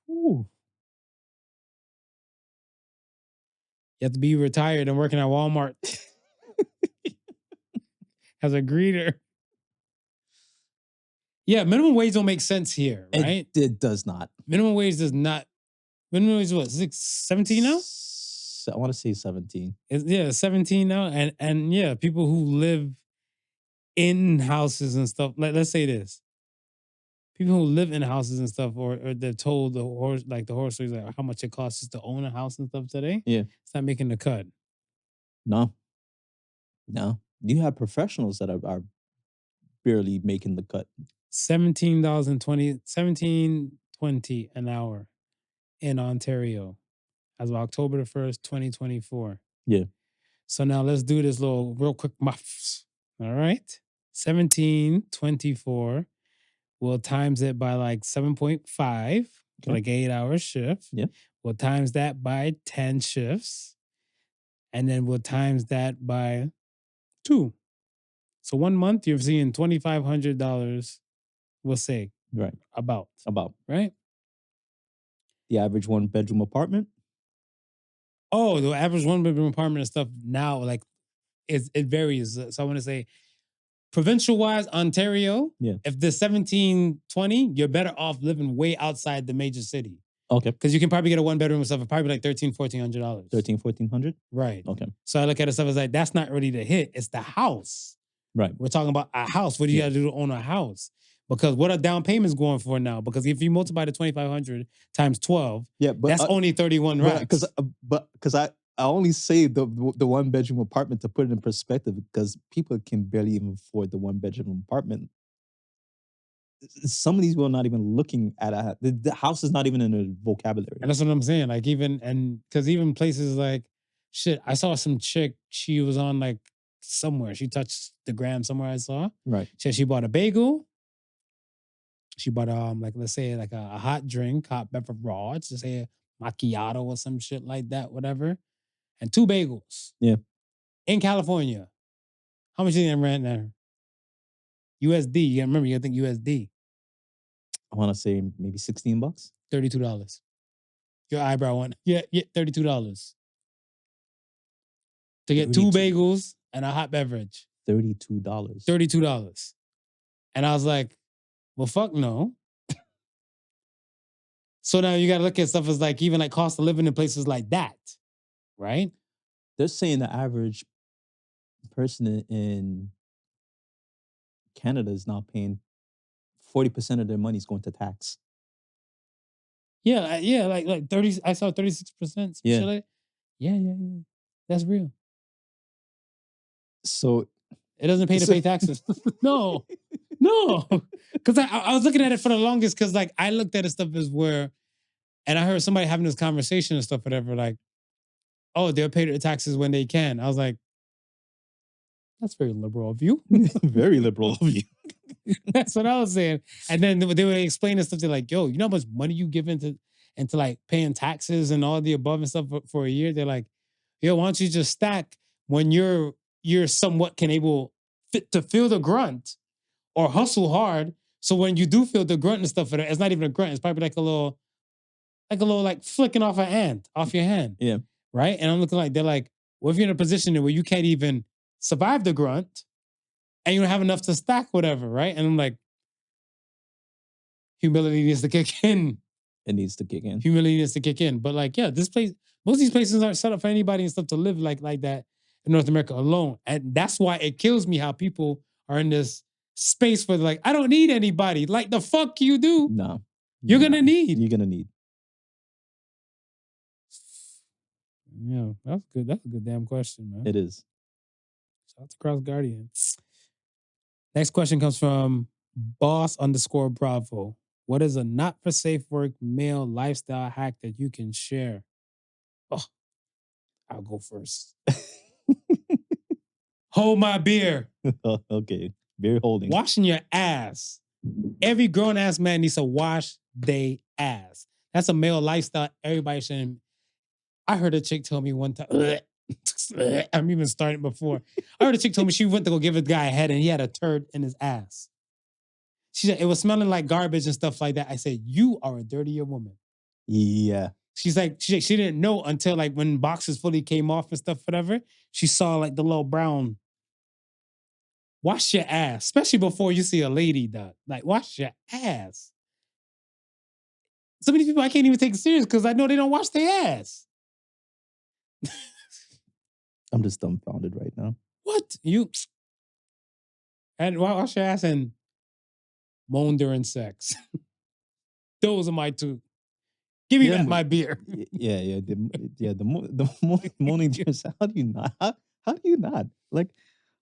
Speaker 2: Ooh.
Speaker 1: You have to be retired and working at Walmart as a greeter. Yeah, minimum wage don't make sense here, right?
Speaker 2: It does not.
Speaker 1: Minimum wage does not. Minimum wage is what, 17 now?
Speaker 2: I want to say 17.
Speaker 1: Yeah, 17 now. And yeah, people who live in houses and stuff. Like, let's say this. People who live in houses and stuff, or they're told the horror stories, like how much it costs to own a house and stuff today.
Speaker 2: Yeah.
Speaker 1: It's not making the cut.
Speaker 2: No. You have professionals that are barely making the cut.
Speaker 1: $17.20 an hour in Ontario as of October the 1st, 2024.
Speaker 2: Yeah.
Speaker 1: So now let's do this little real quick muffs. All right. 17.24. We'll times it by like 7.5 for like 8-hour shift.
Speaker 2: Yeah.
Speaker 1: We'll times that by 10 shifts. And then we'll times that by 2. So 1 month, you're seeing $2,500, we'll say.
Speaker 2: Right.
Speaker 1: About. Right?
Speaker 2: The average 1-bedroom apartment?
Speaker 1: Oh, the average 1-bedroom apartment and stuff now, like, it varies. So I want to say, provincial-wise, Ontario,
Speaker 2: Yeah.
Speaker 1: if the 17.20, you're better off living way outside the major city.
Speaker 2: Okay.
Speaker 1: Because you can probably get a 1-bedroom and stuff for probably like $1,300-$1,400.
Speaker 2: $1,400?
Speaker 1: Right.
Speaker 2: Okay.
Speaker 1: So I look at it stuff as like, that's not really the hit. It's the house.
Speaker 2: Right.
Speaker 1: We're talking about a house. What do you got to do to own a house? Because what are down payments going for now? Because if you multiply the $2,500 times 12,
Speaker 2: but
Speaker 1: that's only 31 racks.
Speaker 2: Because I only say the 1-bedroom apartment to put it in perspective, because people can barely even afford the 1-bedroom apartment. Some of these people are not even looking at the house is not even in their vocabulary.
Speaker 1: And that's what I'm saying. Like because even places like, shit, I saw some chick, she was on like somewhere. She touched the gram somewhere I saw.
Speaker 2: Right.
Speaker 1: She bought a bagel. She bought like, let's say like a hot drink, hot beverage, just say a macchiato or some shit like that, whatever. And 2 bagels.
Speaker 2: Yeah.
Speaker 1: In California. How much do you think rent there? USD. You gotta remember, you gotta think USD.
Speaker 2: I want to say maybe $16.
Speaker 1: $32. Your eyebrow went, yeah, $32. To get 2 bagels and a hot beverage.
Speaker 2: $32.
Speaker 1: $32. And I was like, well, fuck no. So now you got to look at stuff as like, even like cost of living in places like that, right?
Speaker 2: They're saying the average person in Canada is now paying 40% of their money is going to tax.
Speaker 1: Yeah, like 30. I saw 36%.
Speaker 2: Yeah.
Speaker 1: Yeah. That's real.
Speaker 2: So
Speaker 1: it doesn't pay to pay taxes. No. Because I was looking at it for the longest, because like I looked at it stuff as where, and I heard somebody having this conversation and stuff, whatever, like, oh, they'll pay their taxes when they can. I was like, that's very liberal of you.
Speaker 2: Very liberal of you.
Speaker 1: That's what I was saying. And then they would explain this stuff. They're like, yo, you know how much money you give into like paying taxes and all the above and stuff for a year? They're like, yo, why don't you just stack when you're somewhat to feel the grunt or hustle hard. So when you do feel the grunt and stuff, it's not even a grunt. It's probably like a little like flicking off your hand.
Speaker 2: Yeah.
Speaker 1: Right. And I'm looking like, they're like, well, if you're in a position where you can't even survive the grunt and you don't have enough to stack whatever. Right. And I'm like, humility needs to kick in.
Speaker 2: It needs to kick in.
Speaker 1: Humility needs to kick in. But like, yeah, most of these places aren't set up for anybody and stuff to live like that in North America alone. And that's why it kills me how people are in this space where they're like, I don't need anybody. Like, the fuck you do?
Speaker 2: No.
Speaker 1: You're going to need.
Speaker 2: You're going to need.
Speaker 1: Yeah, that's good. That's a good damn question, man.
Speaker 2: It is.
Speaker 1: Shout out to Cross Guardian. Next question comes from boss_Bravo. What is a not for safe work male lifestyle hack that you can share? Oh, I'll go first. Hold my beer.
Speaker 2: Okay. Beer holding.
Speaker 1: Washing your ass. Every grown ass man needs to wash their ass. That's a male lifestyle. Everybody should. I heard a chick tell me one time. I'm even starting before. I heard a chick tell me she went to go give a guy a head and he had a turd in his ass. She said it was smelling like garbage and stuff like that. I said, you are a dirtier woman.
Speaker 2: Yeah.
Speaker 1: She's like, she didn't know until like when boxes fully came off and stuff, whatever. She saw like the little brown. Wash your ass, especially before you see a lady, dog. Like, wash your ass. Some of these people I can't even take serious because I know they don't wash their ass.
Speaker 2: I'm just dumbfounded right now.
Speaker 1: What? You and wash your ass and moan during sex. Those are my two. Give me back my beer.
Speaker 2: Yeah. The moaning during. How do you not? How do you not? Like,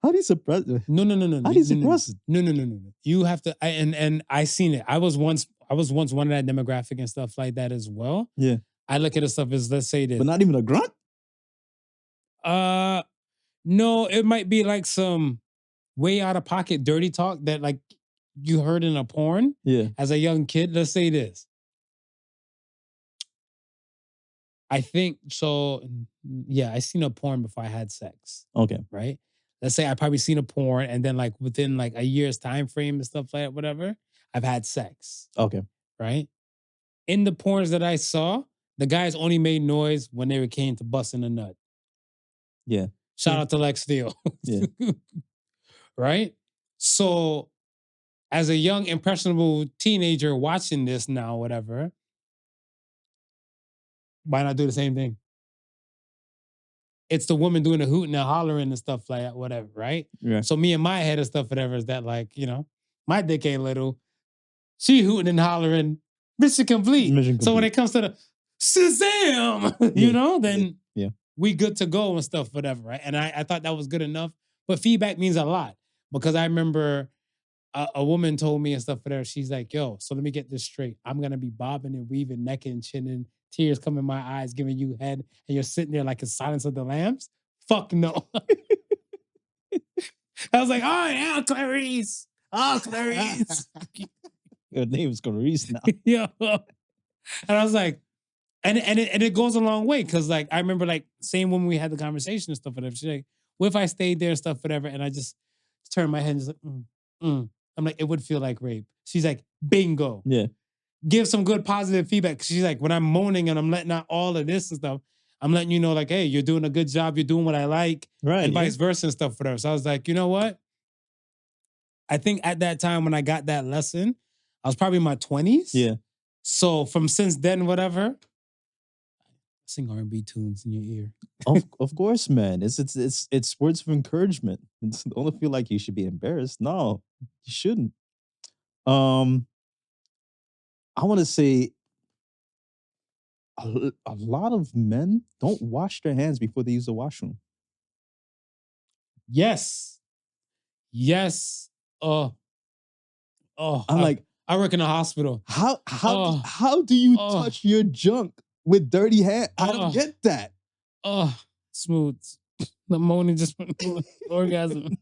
Speaker 2: how do you suppress it?
Speaker 1: No.
Speaker 2: How do you suppress it?
Speaker 1: No. You have to. And I seen it. I was once one of that demographic and stuff like that as well.
Speaker 2: Yeah.
Speaker 1: I look at the stuff as, let's say this.
Speaker 2: But not even a grunt?
Speaker 1: No, it might be like some way out of pocket dirty talk that like you heard in a porn.
Speaker 2: Yeah.
Speaker 1: As a young kid, let's say this. I think so. Yeah, I seen a porn before I had sex.
Speaker 2: Okay.
Speaker 1: Right. Let's say I probably seen a porn and then like within like a year's time frame and stuff like that, whatever, I've had sex.
Speaker 2: Okay.
Speaker 1: Right. In the porns that I saw, the guys only made noise when they came to busting a nut.
Speaker 2: Yeah.
Speaker 1: Shout out to Lex Steele.
Speaker 2: Yeah.
Speaker 1: Right? So, as a young, impressionable teenager watching this now, whatever, why not do the same thing? It's the woman doing the hooting and hollering and stuff like that, whatever, right?
Speaker 2: Yeah.
Speaker 1: So, me in my head and stuff, whatever, is that like, you know, my dick ain't little. She hooting and hollering, mission complete. So, when it comes to the Shazam, you know, then we good to go and stuff, whatever, right? And I thought that was good enough. But feedback means a lot because I remember a woman told me and stuff, whatever. She's like, yo, so let me get this straight. I'm going to be bobbing and weaving, necking and chinning, tears come in my eyes, giving you head, and you're sitting there like a Silence of the Lambs? Fuck no. I was like, oh, yeah, Clarice. Oh, Clarice.
Speaker 2: Your name's Clarice now.
Speaker 1: Yeah. And I was like, and it goes a long way because like I remember like same when we had the conversation and stuff, whatever. She's like, what if I stayed there and stuff, whatever, and I just turned my head and just like, I'm like, it would feel like rape. She's like, bingo.
Speaker 2: Yeah.
Speaker 1: Give some good positive feedback. She's like, when I'm moaning and I'm letting out all of this and stuff, I'm letting you know, like, hey, you're doing a good job. You're doing what I like.
Speaker 2: Right.
Speaker 1: And vice versa and stuff, whatever. So I was like, you know what? I think at that time when I got that lesson, I was probably in my 20s.
Speaker 2: Yeah.
Speaker 1: So from since then, whatever, sing R&B tunes in your ear.
Speaker 2: Of course, man. It's words of encouragement. Don't feel like you should be embarrassed. No, you shouldn't. I want to say a lot of men don't wash their hands before they use the washroom.
Speaker 1: Yes. I'm
Speaker 2: like,
Speaker 1: I work in a hospital.
Speaker 2: How do you touch your junk with dirty hands? I don't get that.
Speaker 1: Smooth. The moaning just orgasm.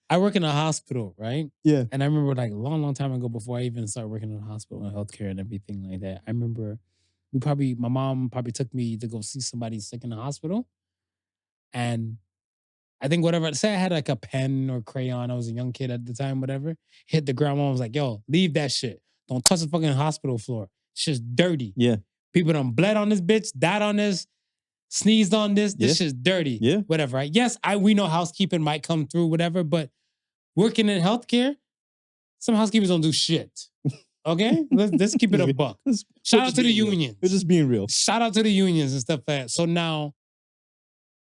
Speaker 1: I work in a hospital, right?
Speaker 2: Yeah.
Speaker 1: And I remember like a long time ago before I even started working in a hospital and healthcare and everything like that. I remember my mom probably took me to go see somebody sick in the hospital. And I think say I had like a pen or crayon. I was a young kid at the time, whatever. Hit the ground. Mom was like, yo, leave that shit. Don't touch the fucking hospital floor. It's just dirty.
Speaker 2: Yeah.
Speaker 1: People done bled on this bitch, died on this, sneezed on this. This shit's dirty.
Speaker 2: Yeah.
Speaker 1: Whatever, right? Yes, we know housekeeping might come through, whatever, but working in healthcare, some housekeepers don't do shit. Okay? Let's keep it a buck. Shout out to the unions.
Speaker 2: We're just being real.
Speaker 1: Shout out to the unions and stuff like that. So now,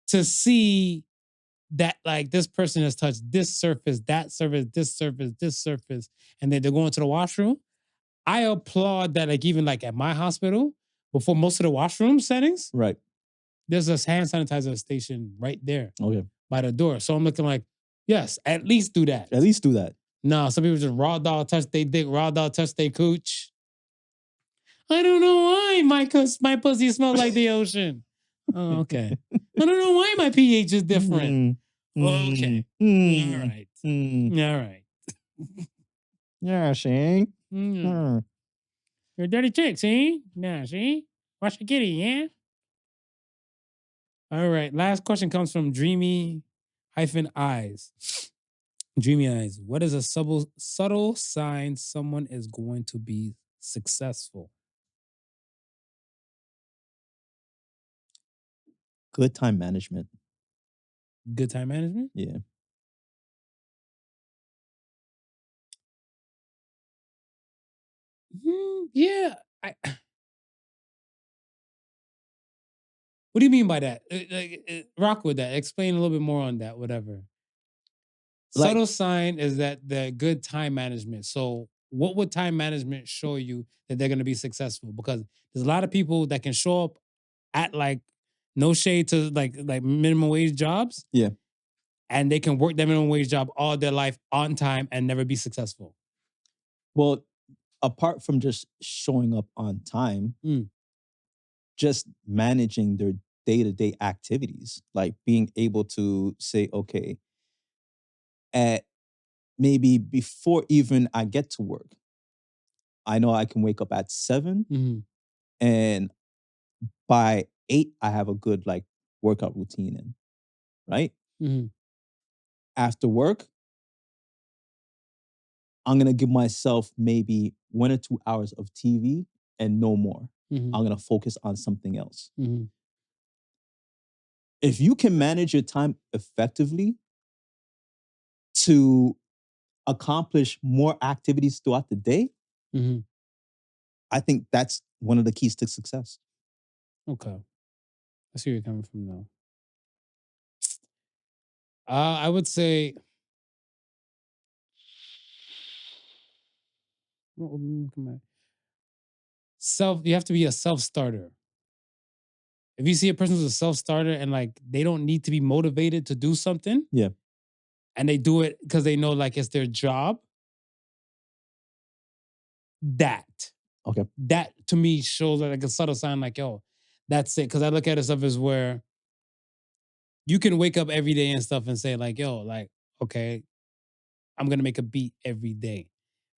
Speaker 1: to see that like this person has touched this surface, that surface, this surface, and then they're going to the washroom, I applaud that like even like at my hospital, before most of the washroom settings,
Speaker 2: right,
Speaker 1: there's this hand sanitizer station right there.
Speaker 2: Okay.
Speaker 1: By the door. So I'm looking like, Yes, at least do that.
Speaker 2: At least do that.
Speaker 1: No, some people just raw dog touch they dick, raw dog touch they cooch. I don't know why my pussy smells like the ocean. Oh, okay. I don't know why my pH is different. Okay. All right. All right.
Speaker 2: Yeah, Shane.
Speaker 1: You're a dirty chick, see? Yeah, see? Watch the kitty, yeah? All right. Last question comes from Dreamy-Eyes. Dreamy-Eyes. What is a subtle sign someone is going to be successful?
Speaker 2: Good time management.
Speaker 1: Good time management?
Speaker 2: Yeah.
Speaker 1: Yeah. What do you mean by that? Rock with that. Explain a little bit more on that, whatever.
Speaker 2: Like-
Speaker 1: Subtle sign is that the good time management. So what would time management show you that they're going to be successful? Because there's a lot of people that can show up at like no shade to like minimum wage jobs.
Speaker 2: Yeah.
Speaker 1: And they can work their minimum wage job all their life on time and never be successful.
Speaker 2: Well, apart from just showing up on time, just managing their day-to-day activities, like being able to say, okay, at maybe before even I get to work, I know I can wake up at 7 and by 8, I have a good like workout routine in, right? After work, I'm going to give myself maybe 1 or 2 hours of TV and no more. I'm going to focus on something else. If you can manage your time effectively to accomplish more activities throughout the day, I think that's one of the keys to success.
Speaker 1: Okay. I see where you're coming from now. I would say you have to be a self-starter. If you see a person who's a self-starter and like they don't need to be motivated to do something,
Speaker 2: Yeah.
Speaker 1: and they do it because they know like it's their job, that to me shows like a subtle sign like, yo, that's it. Because I look at it stuff as where you can wake up every day and stuff and say like, yo, like, okay, I'm gonna make a beat every day,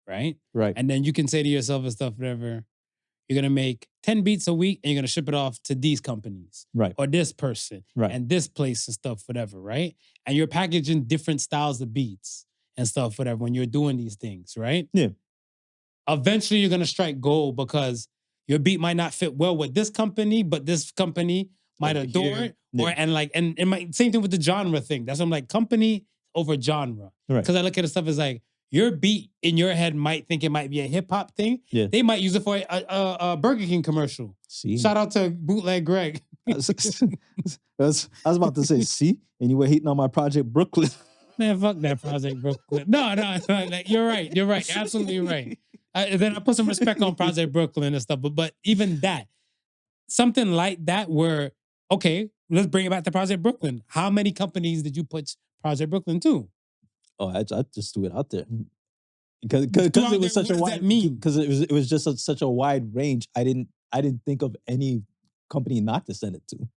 Speaker 1: right?
Speaker 2: Right.
Speaker 1: And then you can say to yourself and stuff, whatever, you're gonna make 10 beats a week and you're gonna ship it off to these companies.
Speaker 2: Right.
Speaker 1: Or this person.
Speaker 2: Right.
Speaker 1: And this place and stuff, whatever, right? And you're packaging different styles of beats and stuff, whatever, when you're doing these things, right?
Speaker 2: Yeah.
Speaker 1: Eventually you're gonna strike gold because your beat might not fit well with this company, but this company might
Speaker 2: Over
Speaker 1: adore
Speaker 2: here.
Speaker 1: it.
Speaker 2: Yeah.
Speaker 1: Or and same thing with the genre thing. That's what I'm like, company over genre.
Speaker 2: Right.
Speaker 1: Because I look at the stuff as like, your beat in your head might think it might be a hip hop thing.
Speaker 2: Yeah.
Speaker 1: They might use it for a Burger King commercial.
Speaker 2: See?
Speaker 1: Shout out to Bootleg Greg.
Speaker 2: I was about to say, see? And you were hating on my project Brooklyn.
Speaker 1: Man, fuck that Project Brooklyn. No, like, you're right. You're right. Absolutely right. Then I put some respect on Project Brooklyn and stuff. But even that, something like that where, okay, let's bring it back to Project Brooklyn. How many companies did you put Project Brooklyn to?
Speaker 2: Oh, I just threw it out there because it was such a wide. Because it was just such a wide range. I didn't think of any company not to send it to.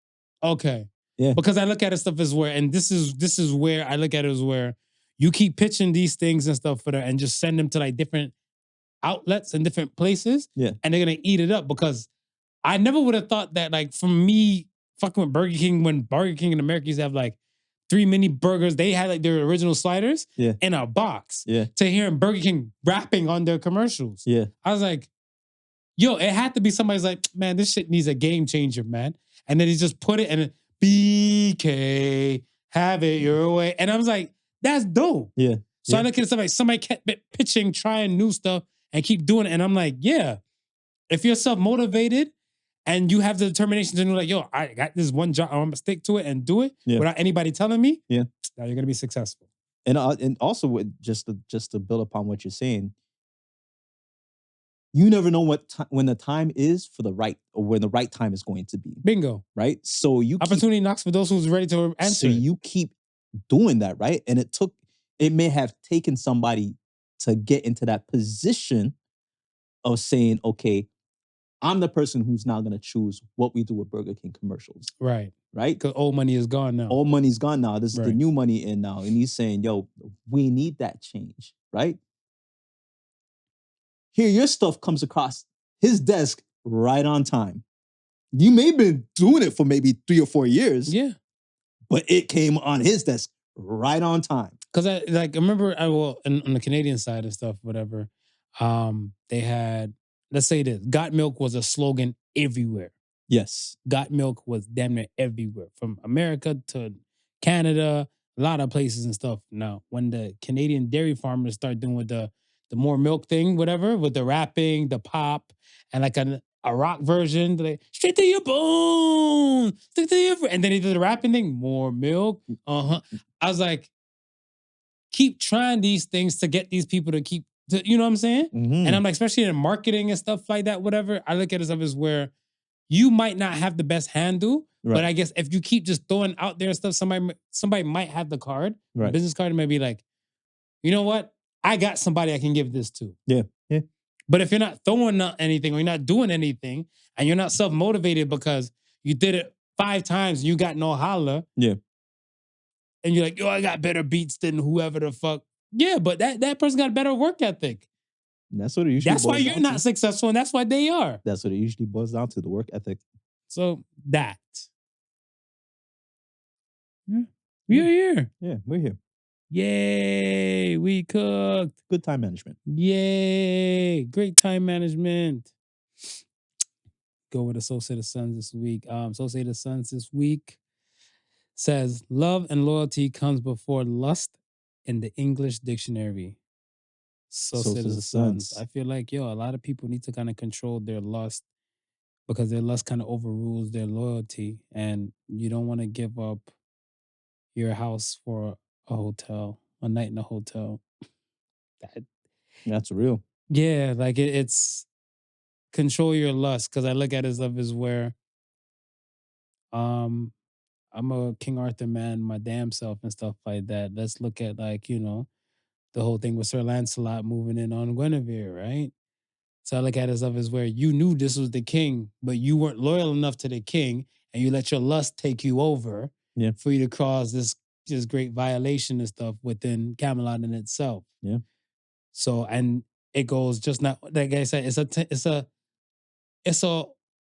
Speaker 1: Okay.
Speaker 2: Yeah.
Speaker 1: Because I look at it stuff as where, and this is where I look at it as where you keep pitching these things and stuff for them and just send them to like different outlets and different places.
Speaker 2: Yeah.
Speaker 1: And they're gonna eat it up because I never would have thought that like for me fucking with Burger King, when Burger King in America used to have like 3 mini burgers, they had like their original sliders in a box.
Speaker 2: Yeah.
Speaker 1: To hearing Burger King rapping on their commercials.
Speaker 2: Yeah.
Speaker 1: I was like, yo, it had to be somebody's like, man, this shit needs a game changer, man. And then he just put it and BK, have it your way. And I was like, that's dope.
Speaker 2: Yeah.
Speaker 1: So I look at it like somebody kept pitching, trying new stuff and keep doing it. And I'm like, yeah, if you're self-motivated and you have the determination to know like, yo, I got this one job, I'm gonna stick to it and do it without anybody telling me, now you're gonna be successful.
Speaker 2: And also with just to build upon what you're saying, you never know when the time is for the right, or when the right time is going to be.
Speaker 1: Bingo.
Speaker 2: Right? So you
Speaker 1: opportunity knocks for those who's ready to answer.
Speaker 2: So you keep doing that, right? And it took it may have taken somebody to get into that position of saying, okay, I'm the person who's now going to choose what we do with Burger King commercials.
Speaker 1: Right.
Speaker 2: Right?
Speaker 1: Because old money is gone now.
Speaker 2: Old money's gone now. This is the
Speaker 1: Right.
Speaker 2: new money in now. And he's saying, yo, we need that change. Right? Here, your stuff comes across his desk right on time. You may have been doing it for maybe 3 or 4 years.
Speaker 1: Yeah.
Speaker 2: But it came on his desk right on time.
Speaker 1: Because I remember, on the Canadian side and stuff, whatever, they had, let's say this, Got Milk was a slogan everywhere.
Speaker 2: Yes.
Speaker 1: Got Milk was damn near everywhere, from America to Canada, a lot of places and stuff. Now, when the Canadian dairy farmers start doing with the more milk thing, whatever, with the rapping, the pop, and like a rock version, like, straight to your bones, stick to your, and then he did the rapping thing, more milk. I was like, keep trying these things to get these people to keep, you know what I'm saying?
Speaker 2: Mm-hmm.
Speaker 1: And I'm like, especially in marketing and stuff like that, whatever, I look at it as where you might not have the best handle,
Speaker 2: Right.
Speaker 1: but I guess if you keep just throwing out there stuff, somebody might have the card,
Speaker 2: Right.
Speaker 1: business card, and might be like, you know what? I got somebody I can give this to.
Speaker 2: Yeah. Yeah.
Speaker 1: But if you're not throwing anything or you're not doing anything and you're not self-motivated because you did it 5 times and you got no holla.
Speaker 2: Yeah.
Speaker 1: And you're like, yo, I got better beats than whoever the fuck. Yeah, but that person got a better work ethic.
Speaker 2: That's what it usually
Speaker 1: That's why you're not successful and that's why they are.
Speaker 2: That's what it usually boils down to, the work ethic.
Speaker 1: So that. Yeah. We're here.
Speaker 2: Yeah, we're here.
Speaker 1: Yay, we cooked.
Speaker 2: Good time management.
Speaker 1: Yay, great time management. Go with the So Say the Sons this week. So Say the Sons this week says, love and loyalty comes before lust in the English dictionary. So Say the Sons. I feel like, a lot of people need to kind of control their lust because their lust kind of overrules their loyalty, and you don't want to give up your house for a hotel, a night in a hotel.
Speaker 2: That's real.
Speaker 1: Yeah, like it's control your lust, because I look at it as where I'm a King Arthur man, my damn self and stuff like that. Let's look at the whole thing with Sir Lancelot moving in on Guinevere, right? So I look at it as where you knew this was the king, but you weren't loyal enough to the king, and you let your lust take you over for you to cause this great violation and stuff within Camelot in itself.
Speaker 2: Yeah.
Speaker 1: So, and it goes just not, like I said, it's a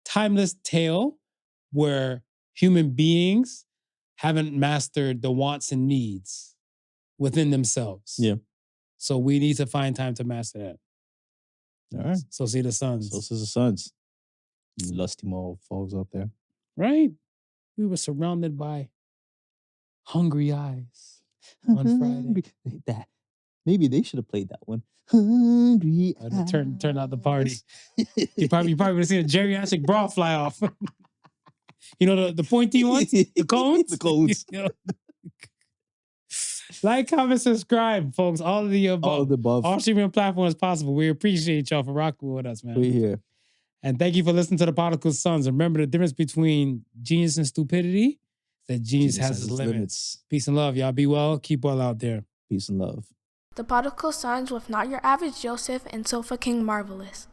Speaker 1: timeless tale where human beings haven't mastered the wants and needs within themselves.
Speaker 2: Yeah.
Speaker 1: So we need to find time to master that.
Speaker 2: All right.
Speaker 1: So see the sons.
Speaker 2: So see the sons. Lusty mall falls up there.
Speaker 1: Right? We were surrounded by hungry eyes on Friday.
Speaker 2: Maybe they should have played that one. Hungry eyes.
Speaker 1: Turn out the party. You probably would have seen a geriatric bra fly off. You know the pointy ones? The cones?
Speaker 2: The cones.
Speaker 1: Like, comment, subscribe, folks. All of the above.
Speaker 2: All of the above.
Speaker 1: All streaming platforms possible. We appreciate y'all for rocking with us, man.
Speaker 2: We're here.
Speaker 1: And thank you for listening to the Podical Sons. Remember, the difference between genius and stupidity is that genius has its limits. Peace and love, y'all. Be well. Keep well out there.
Speaker 2: Peace and love.
Speaker 3: The Podical Sons with Not Your Average Joseph and Sofa King Marvelous.